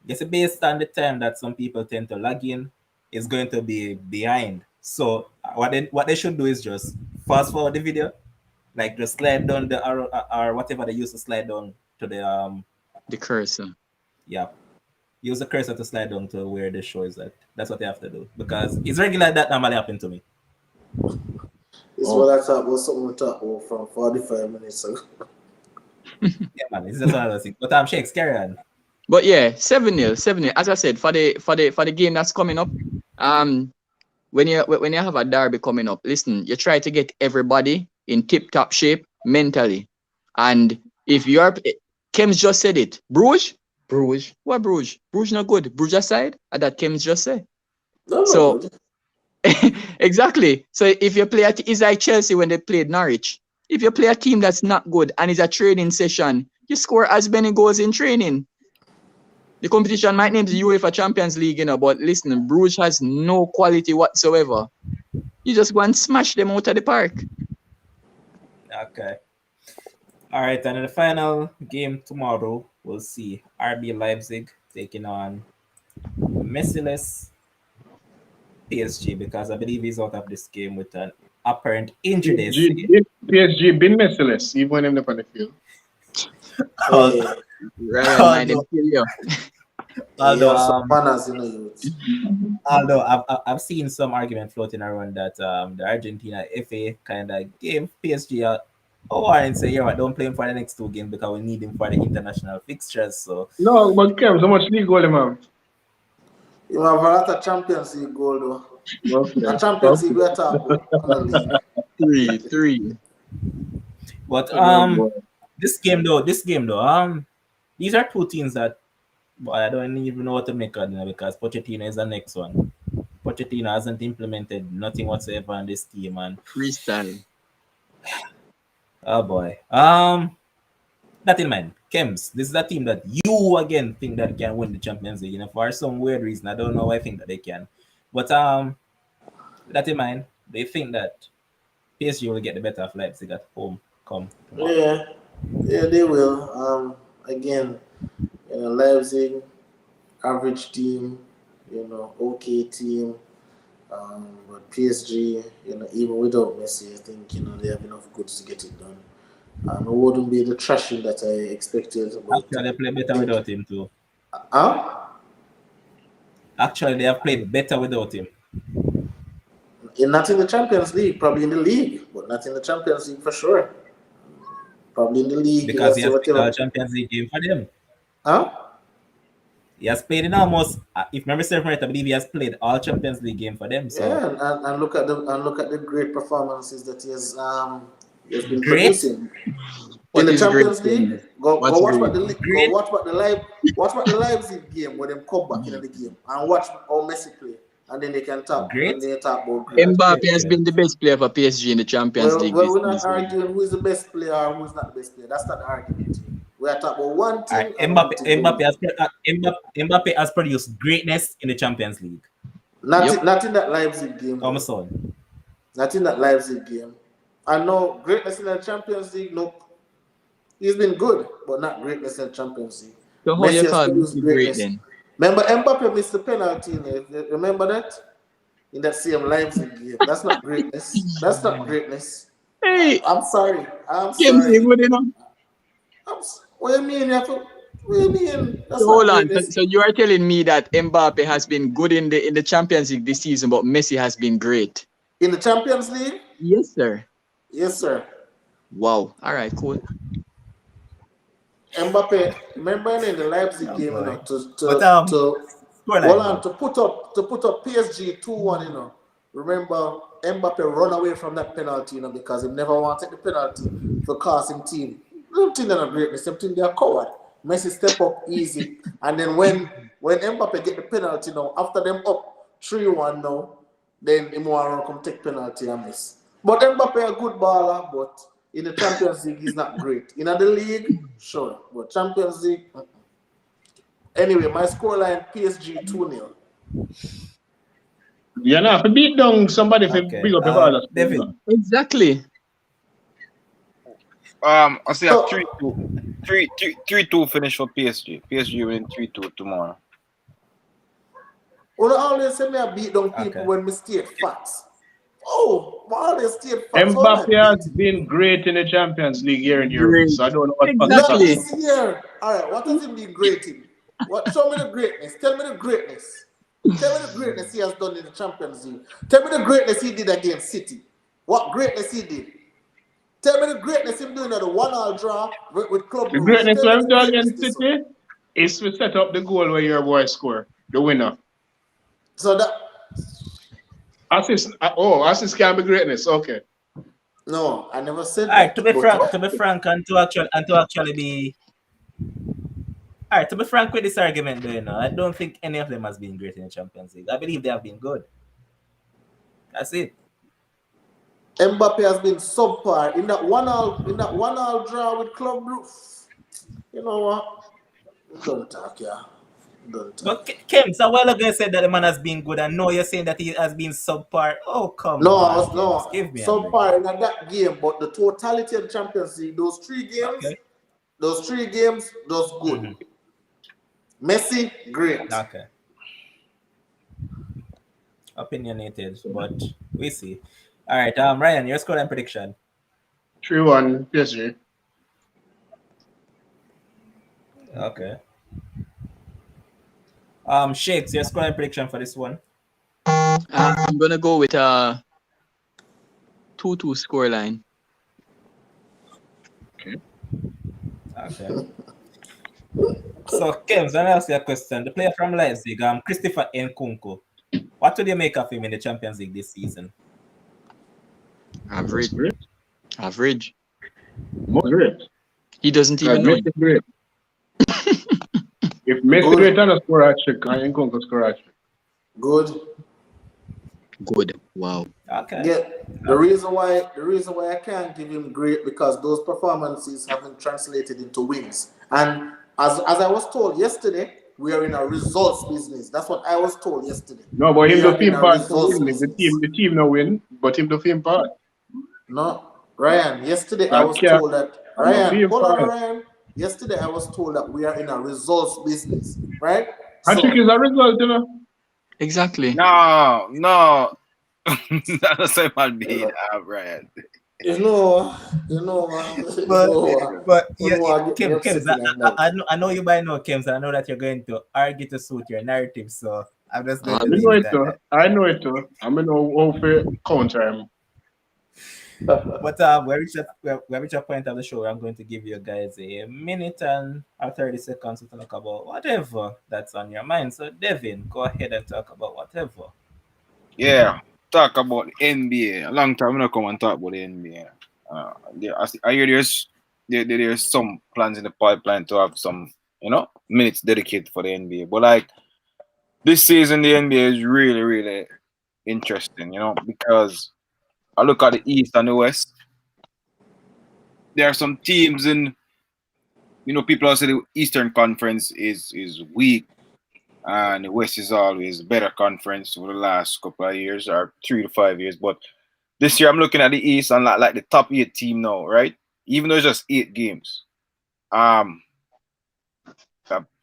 Speaker 1: Guess based on the time that some people tend to log in, is going to be behind. So what they should do is just fast forward the video, like just slide down the arrow or whatever they use to slide down to
Speaker 4: the cursor.
Speaker 1: yeah. Use the cursor to slide down to where the show is at. That's what they have to do. Because it's regular that normally happen to me.
Speaker 3: It's what I thought was something we talked about from 45 minutes ago.
Speaker 1: Yeah, man. It's just one of those things. But I'm Shakes, carry on.
Speaker 4: But yeah, 7-0, 7-0. As I said, for the game that's coming up, when you have a derby coming up, listen, you try to get everybody in tip-top shape mentally. And if you're Kems just said it. Bruges? What Bruges? Bruges not good. Bruges aside, that Kems just said.
Speaker 3: No,
Speaker 4: So
Speaker 3: good.
Speaker 4: exactly. So if you play it's like Chelsea when they played Norwich. If you play a team that's not good and it's a training session, you score as many goals in training. The competition might name the UEFA Champions League, but listen, Bruges has no quality whatsoever. You just go and smash them out of the park.
Speaker 1: Okay. All right, and in the final game tomorrow, we'll see RB Leipzig taking on merciless PSG, because I believe he's out of this game with an apparent injury.
Speaker 5: PSG been merciless, even when they're on the field.
Speaker 4: Ryan, mind kill you.
Speaker 1: Although I've seen some argument floating around that the Argentina FA kind of gave PSG and say, yeah, don't play him for the next 2 games because we need him for the international fixtures. So
Speaker 5: no, but Kev, how much league goal him have?
Speaker 3: You have a lot of Champions League goal though.
Speaker 5: Okay.
Speaker 3: A Champions League we talk about league.
Speaker 4: 3.
Speaker 1: But this game though, these are 2 teams that I don't even know what to make of, because Pochettino is the next one. Pochettino hasn't implemented nothing whatsoever on this team, and
Speaker 4: freestyle.
Speaker 1: Oh boy. That in mind, Kems, this is a team that you again think that can win the Champions League. For some weird reason, I don't know why I think that they can. But that in mind, they think that PSG will get the better of Leipzig at home come tomorrow.
Speaker 3: Yeah, they will. Again, Leipzig, average team, okay team. But PSG, even without Messi, I think they have enough goods to get it done. It wouldn't be the trashing that I expected.
Speaker 1: Actually, they play better without him too. Actually, they have played better without him.
Speaker 3: Not in the Champions League, probably in the league, but not in the Champions League for sure. Probably in the league.
Speaker 1: Because he has played a Champions League game for them. He has played in almost, if memory serves right, I believe he has played all Champions League game for them. So.
Speaker 3: Yeah, and look at the great performances that he has been producing in the Champions League. Go watch what the Leipzig game where them come back into the game and watch how Messi play, and then they can talk. And they talk about great.
Speaker 4: Mbappe has been the best player for PSG in the Champions League.
Speaker 3: Well, we're not arguing who is the best player or who is not the best player. That's not the argument. We are talking about one thing.
Speaker 1: Mbappe has produced greatness in the Champions League.
Speaker 3: Not in that Leipzig game. Not in that Leipzig game. I know greatness in the Champions League. Nope. He's been good, but not greatness in the Champions League.
Speaker 4: So how you call Messi great then?
Speaker 3: Remember Mbappe missed the penalty. Remember that in that same Leipzig game. That's not greatness. That's not greatness.
Speaker 4: Hey,
Speaker 3: I'm sorry. I'm
Speaker 4: game's
Speaker 3: sorry.
Speaker 4: good enough.
Speaker 3: What do you mean? What do you mean? That's
Speaker 4: So
Speaker 3: not
Speaker 4: hold on.
Speaker 3: greatness.
Speaker 4: So you are telling me that Mbappe has been good in the Champions League this season, but Messi has been great.
Speaker 3: In the Champions League?
Speaker 4: Yes, sir.
Speaker 3: Yes, sir.
Speaker 4: Wow. All right, cool.
Speaker 3: Mbappe, remember in the Leipzig game, you know,
Speaker 1: But
Speaker 3: hold
Speaker 1: scoreline,
Speaker 3: on,
Speaker 1: bro.
Speaker 3: to put up PSG 2-1, you know. Remember Mbappe run away from that penalty, you know, because he never wanted the penalty for costing team. Don't think they're not greatness, them think they're coward. Messi step up easy. And then when Mbappe get the penalty now, after them up 3-1 now, then he want to come take penalty and miss. But Mbappe a good baller, but in the Champions League he's not great. In the league, sure, but Champions League. Anyway, my scoreline PSG 2-0.
Speaker 5: You know, if you beat down somebody, if you
Speaker 1: Okay.
Speaker 5: big up your father.
Speaker 1: Devin.
Speaker 4: Exactly.
Speaker 2: I say a
Speaker 3: So,
Speaker 2: 3-2 finish for PSG. PSG win 3-2 tomorrow.
Speaker 3: you always say me I beat down people
Speaker 1: Okay.
Speaker 3: when me state facts. Oh, I always state facts. How am I
Speaker 5: Mbappe has
Speaker 3: beating?
Speaker 5: been great in the Champions League here in Europe,
Speaker 4: Great.
Speaker 5: so I don't know what facts
Speaker 3: Not
Speaker 5: you're
Speaker 4: Exactly.
Speaker 5: talking
Speaker 3: this year. All right, what has he been great in? What? Show me the greatness. Tell me the greatness. Tell me the greatness he has done in the Champions League. Tell me the greatness he did against City. What greatness he did. Tell me the greatness him doing at the 1-1 draw with Club
Speaker 5: The
Speaker 3: Bruges.
Speaker 5: greatness
Speaker 3: Tell me
Speaker 5: of
Speaker 3: the
Speaker 5: the
Speaker 3: greatness
Speaker 5: against
Speaker 3: this one.
Speaker 5: City is to set up the goal where your boy score, the winner.
Speaker 3: So that
Speaker 5: Assist can be greatness. Okay.
Speaker 3: no, I never said
Speaker 1: All right.
Speaker 3: that.
Speaker 1: To be
Speaker 3: But
Speaker 1: frank, and to actually be. All right. To be frank with this argument, though, you know, I don't think any of them has been great in the Champions League. I believe they have been good. That's it.
Speaker 3: Mbappe has been subpar in that 1-1 draw with Club Bruges. You know what? Don't talk, yeah. Don't talk.
Speaker 1: But Kems, a while ago you said that the man has been good, and now you're saying that he has been subpar. Oh, come
Speaker 3: No, I
Speaker 1: on,
Speaker 3: was
Speaker 1: Kems.
Speaker 3: no
Speaker 1: Give me a break.
Speaker 3: subpar in that game, but the totality of the Champions League, those three games,
Speaker 1: Okay.
Speaker 3: those good.
Speaker 1: Mhm.
Speaker 3: Messi, great.
Speaker 1: Okay. Opinionated, but we see. All right, Ryan, your score and prediction.
Speaker 5: 3-1 PSG.
Speaker 1: Okay. Shakes, your score and prediction for this one.
Speaker 4: I'm gonna go with a 2-2 scoreline.
Speaker 1: Okay. So, Kems, let me ask you a question. The player from Leipzig, Christopher Nkunku. What do you make of him in the Champions League this season?
Speaker 4: Average.
Speaker 5: Great.
Speaker 4: Average.
Speaker 5: Great.
Speaker 4: He doesn't even know.
Speaker 5: Messi great. If Messi
Speaker 3: Good.
Speaker 5: great on a score hat trick, I ain't going to score hat trick.
Speaker 3: Good.
Speaker 4: Good. Wow.
Speaker 1: Okay.
Speaker 3: Yeah. The reason why I can't give him great because those performances haven't translated into wins. And as I was told yesterday, we are in a results business. That's what I was told yesterday.
Speaker 5: No, but him
Speaker 3: We
Speaker 5: the
Speaker 3: are in
Speaker 5: team
Speaker 3: a
Speaker 5: part to
Speaker 3: results
Speaker 5: win. If
Speaker 3: business.
Speaker 5: the team no win, but him the team part.
Speaker 3: No, Ryan. Yesterday I was
Speaker 5: Okay.
Speaker 3: told that
Speaker 5: I'm the
Speaker 3: Ryan.
Speaker 5: team
Speaker 3: Hold on,
Speaker 5: part.
Speaker 3: Ryan. Yesterday I was told that we are in a results business, right?
Speaker 5: Hat trick is a result, you know.
Speaker 4: Exactly.
Speaker 2: No. That's what I'm being Brian.
Speaker 3: You know,
Speaker 1: But
Speaker 3: you know, I get me
Speaker 1: Kems,
Speaker 3: upset at night.
Speaker 1: I know you by now, Kems, and I know that you're going to argue to suit your narrative, so I'm just going
Speaker 5: I
Speaker 1: to
Speaker 5: know
Speaker 1: leave
Speaker 5: it
Speaker 1: it at
Speaker 5: too.
Speaker 1: that.
Speaker 5: I know it too. I'm going to know how to counter him.
Speaker 1: But we reach a point of the show where I'm going to give you guys a minute and 30 seconds to talk about whatever that's on your mind. So, Devin, go ahead and talk about whatever.
Speaker 2: Yeah. Talk about the NBA. A long time I'm not come and talk about the NBA. I hear there's some plans in the pipeline to have some, minutes dedicated for the NBA. But like this season, the NBA is really, really interesting, because I look at the East and the West. There are some teams in, people say the Eastern Conference is weak, and the West is always a better conference over the last couple of years or 3 to 5 years. But this year, I'm looking at the East and like the top 8 team now, right? Even though it's just 8 games,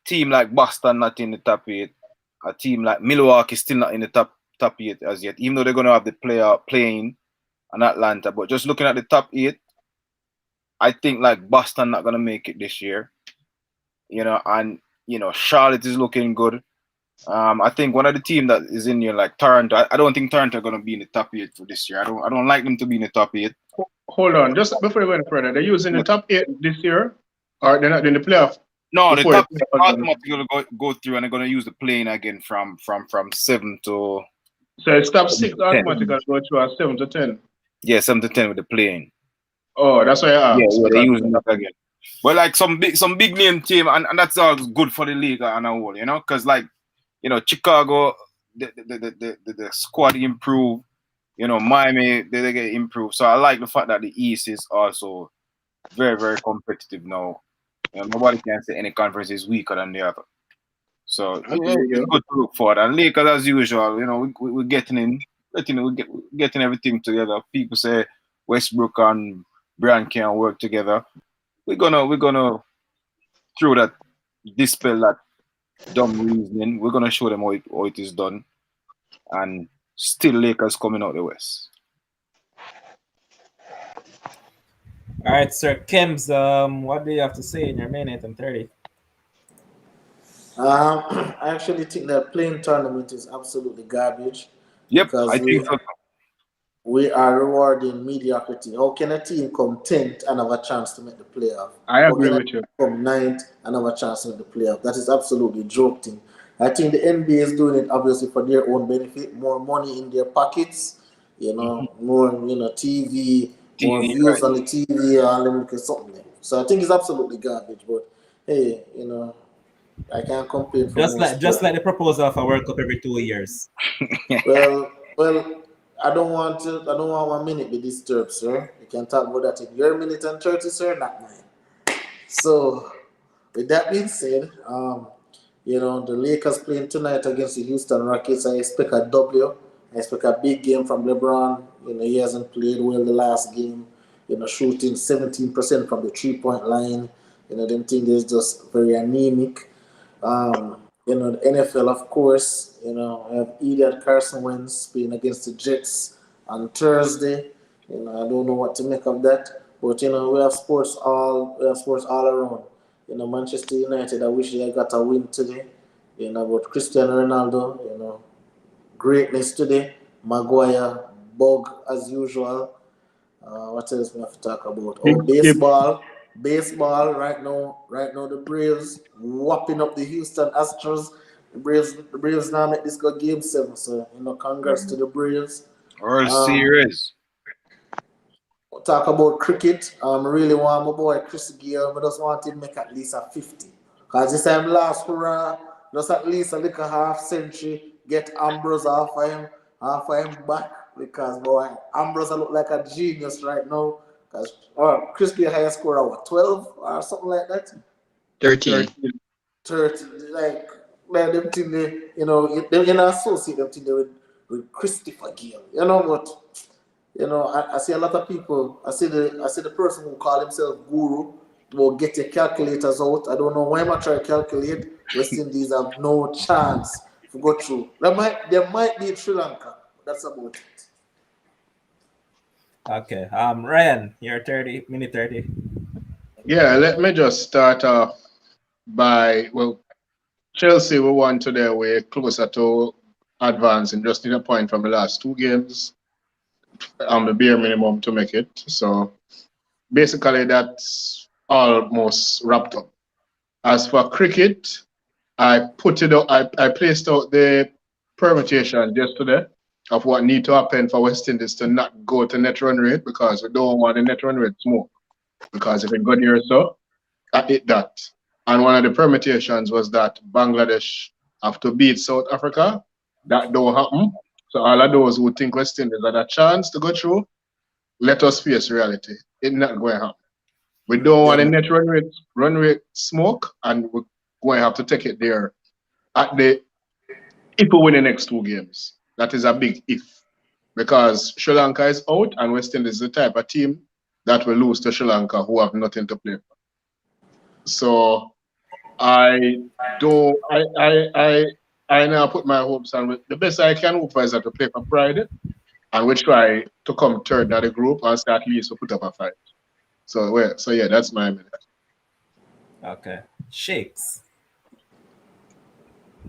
Speaker 2: team like Boston not in the top 8, a team like Milwaukee still not in the top 8 as yet, even though they're going to have the player playing in Atlanta. But just looking at the top 8, I think like Boston not going to make it this year. And Charlotte is looking good. I think one of the team that is in here, like Toronto, I don't think Toronto are going to be in the top 8 for this year. I don't like them to be in the top 8.
Speaker 5: Hold on, just before you go any further, they're using the top 8 this year, or they're not in the playoff?
Speaker 2: No, the
Speaker 5: Before
Speaker 2: top
Speaker 5: it-
Speaker 2: 6 automatically go through, and they're going to use the plane again from 7 to
Speaker 5: So it's top 6
Speaker 2: 10.
Speaker 5: automatically go through a 7 to 10.
Speaker 2: Yeah, 7 to 10 with the plane.
Speaker 5: Oh, that's why I
Speaker 2: Yeah,
Speaker 5: asked.
Speaker 2: they're
Speaker 5: Because
Speaker 2: using that again. But like some big name team, and that's all good for the league and all, because like Chicago, the squad improve, Miami they get improved. So I like the fact that the East is also very, very competitive now. Nobody can say any conference is weaker than the other. So it's good to look forward. And Lakers, as usual, we're getting in, getting everything together. People say Westbrook and Brian can't work together. We're gonna through that, dispel that dumb reasoning. We're gonna show them how it is done, and still Lakers coming out the West.
Speaker 1: All right, Sir Kims, what do you have to say in your minute and 30?
Speaker 3: I actually think that playing tournament is absolutely garbage
Speaker 2: Yep, I
Speaker 3: because
Speaker 2: think so.
Speaker 3: we are rewarding mediocrity. How can a team come 10th and have a chance to make the playoff?
Speaker 5: I
Speaker 3: How
Speaker 5: agree
Speaker 3: can a
Speaker 5: with you.
Speaker 3: team come 9th and have a chance to make the playoff? That is absolutely a joke thing. I think the NBA is doing it obviously for their own benefit, more money in their pockets, more TV, more
Speaker 2: TV,
Speaker 3: views
Speaker 2: right?
Speaker 3: on the TV, and them look something. So I think it's absolutely garbage. But hey, I can't complain for
Speaker 1: Just
Speaker 3: most
Speaker 1: like just
Speaker 3: sport.
Speaker 1: like the proposal of a World Cup every 2 years.
Speaker 3: Well, I don't want to. I don't want 1 minute be disturbed, sir. You can talk about that in your minute and 30, sir, not mine. So, with that being said, the Lakers playing tonight against the Houston Rockets. I expect a W. I expect a big game from LeBron. He hasn't played well the last game. Shooting 17% from the 3-point line. Them thing is just very anemic. The NFL, of course, I have Idiot Carson Wentz playing against the Jets on Thursday. I don't know what to make of that. But we have sports all around. Manchester United, I wish they got a win today. But Cristiano Ronaldo, greatness today. Maguire, bug as usual. What else we have to talk about?
Speaker 5: Big,
Speaker 3: Oh,
Speaker 5: big,
Speaker 3: baseball. Baseball right now the Braves whopping up the Houston Astros. The Braves now make this go game 7. So congrats to the Braves.
Speaker 2: World
Speaker 3: Um,
Speaker 2: Series.
Speaker 3: talk about cricket. I really want my boy Chris Gayle. I just want him to make at least a 50. Cause this time last hurrah, just at least a little half century. Get Ambrose off of him back because boy, Ambrose look like a genius right now. Cause Chris Gayle highest score what 12 or something like that.
Speaker 4: 13.
Speaker 5: 13.
Speaker 3: 30, like them thing they associate them thing with Christopher Gale, but I see a lot of people. I see the person who call himself guru will get your calculators out. I don't know why I'm not trying to calculate. West Indies have no chance to go through. There might be Sri Lanka. That's about it.
Speaker 1: Okay. Ryan, you're 30, minute 30.
Speaker 5: Yeah, let me just start off by, well, Chelsea we won today. We're closer to advancing. Just need a point from the last 2 games. The bare minimum to make it. So basically, that's almost wrapped up. As for cricket, I put it out. I placed out the permutation yesterday of what need to happen for West Indies to not go to net run rate because we don't want the net run rate smoke. Because if it got here, so I hit that. And one of the permutations was that Bangladesh have to beat South Africa. That don't happen. So all of those who think West Indies had a chance to go through, let us face reality. It's not going to happen. We don't
Speaker 3: Yeah,
Speaker 5: want a
Speaker 3: man.
Speaker 5: net run rate smoke, and we're going to have to take it there at the if we win the next 2 games. That is a big if. Because Sri Lanka is out and West Indies is the type of team that will lose to Sri Lanka who have nothing to play for. So I don't. I now put my hopes on the best I can hope for is that to play for Friday, and we try to come third in the group and start at least to put up a fight. So well, so yeah, that's my minute.
Speaker 1: Okay. Shakes.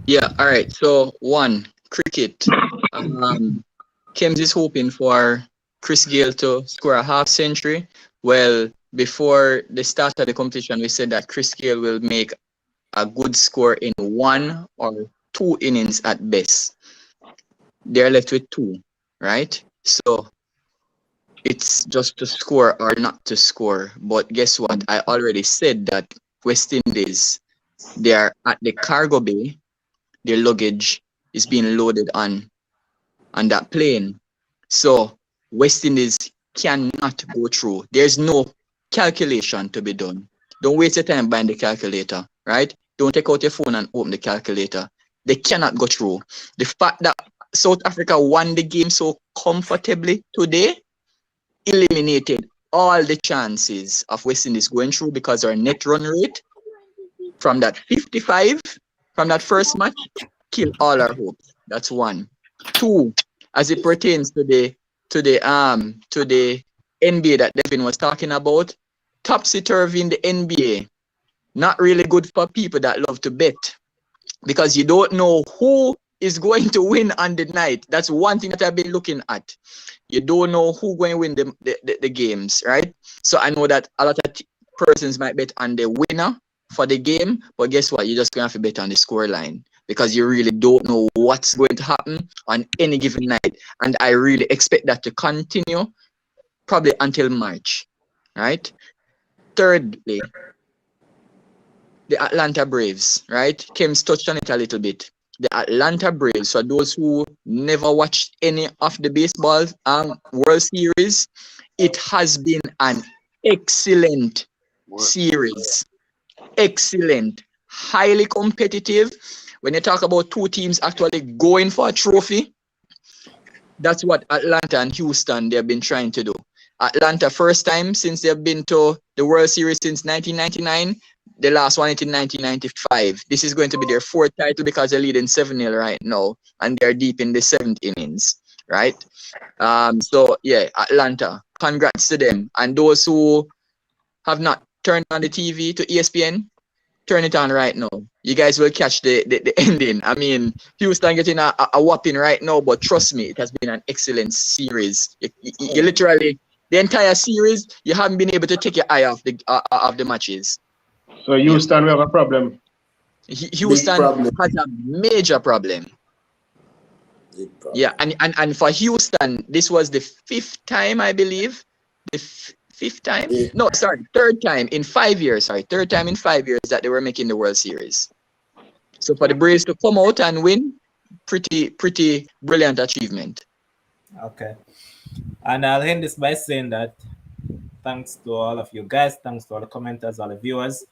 Speaker 4: Yeah, all right. So one, cricket. Kems is hoping for Chris Gayle to score a half century. Well, before the start of the competition, we said that Chris Gayle will make a good score in 1 or 2 innings at best. They're left with 2, right? So it's just to score or not to score. But guess what? I already said that West Indies, they are at the cargo bay. Their luggage is being loaded on that plane. So West Indies cannot go through. There's no calculation to be done. Don't waste your time buying the calculator, right? Don't take out your phone and open the calculator. They cannot go through. The fact that South Africa won the game so comfortably today eliminated all the chances of West Indies going through because our net run rate from that 55 from that first match kill all our hopes. That's one. Two, as it pertains to the NBA that Devin was talking about, topsy-turvy in the NBA. Not really good for people that love to bet because you don't know who is going to win on the night. That's one thing that I've been looking at. You don't know who going to win the games, right? So I know that a lot of persons might bet on the winner for the game, but guess what? You're just going to have to bet on the score line because you really don't know what's going to happen on any given night. And I really expect that to continue probably until March, right? Thirdly, the Atlanta Braves, right? Kim's touched on it a little bit. The Atlanta Braves, for those who never watched any of the baseball World Series, it has been an excellent series. Excellent. Highly competitive. When you talk about two teams actually going for a trophy, that's what Atlanta and Houston, they've been trying to do. Atlanta, first time since they've been to the World Series since 1999. The last one in 1995. This is going to be their fourth title because they're leading 7-0 right now, and they're deep in the 7th innings, right? So yeah, Atlanta, congrats to them. And those who have not turned on the TV to ESPN, turn it on right now. You guys will catch the ending. I mean, Houston getting a whopping right now, but trust me, it has been an excellent series. You literally, the entire series, you haven't been able to take your eye off the matches.
Speaker 5: So Houston, we have a problem.
Speaker 4: Houston has a major problem. Yeah, and for Houston, this was the 5th time, I believe. The 5th time?
Speaker 3: Yeah.
Speaker 4: No, sorry, 3rd time in 5 years. Sorry, 3rd time in 5 years that they were making the World Series. So for the Braves to come out and win, pretty brilliant achievement.
Speaker 1: Okay. And I'll end this by saying that thanks to all of you guys, thanks to all the commenters, all the viewers,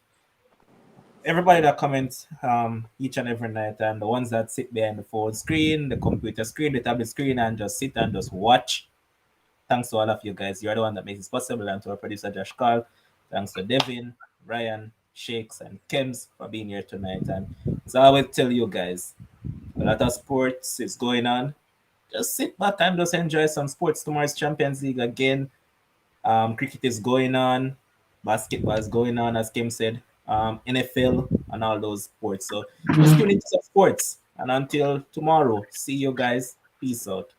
Speaker 1: everybody that comments each and every night, and the ones that sit behind the phone screen, the computer screen, the tablet screen, and just sit and just watch. Thanks to all of you guys. You're the one that makes this possible. And to our producer, Josh Carl. Thanks to Devin, Ryan, Shakes, and Kems for being here tonight. And so I will tell you guys, a lot of sports is going on. Just sit back and just enjoy some sports. Tomorrow's Champions League again. Cricket is going on. Basketball is going on, as Kim said. NFL and all those sports. So just tune into some sports. And until tomorrow, see you guys. Peace out.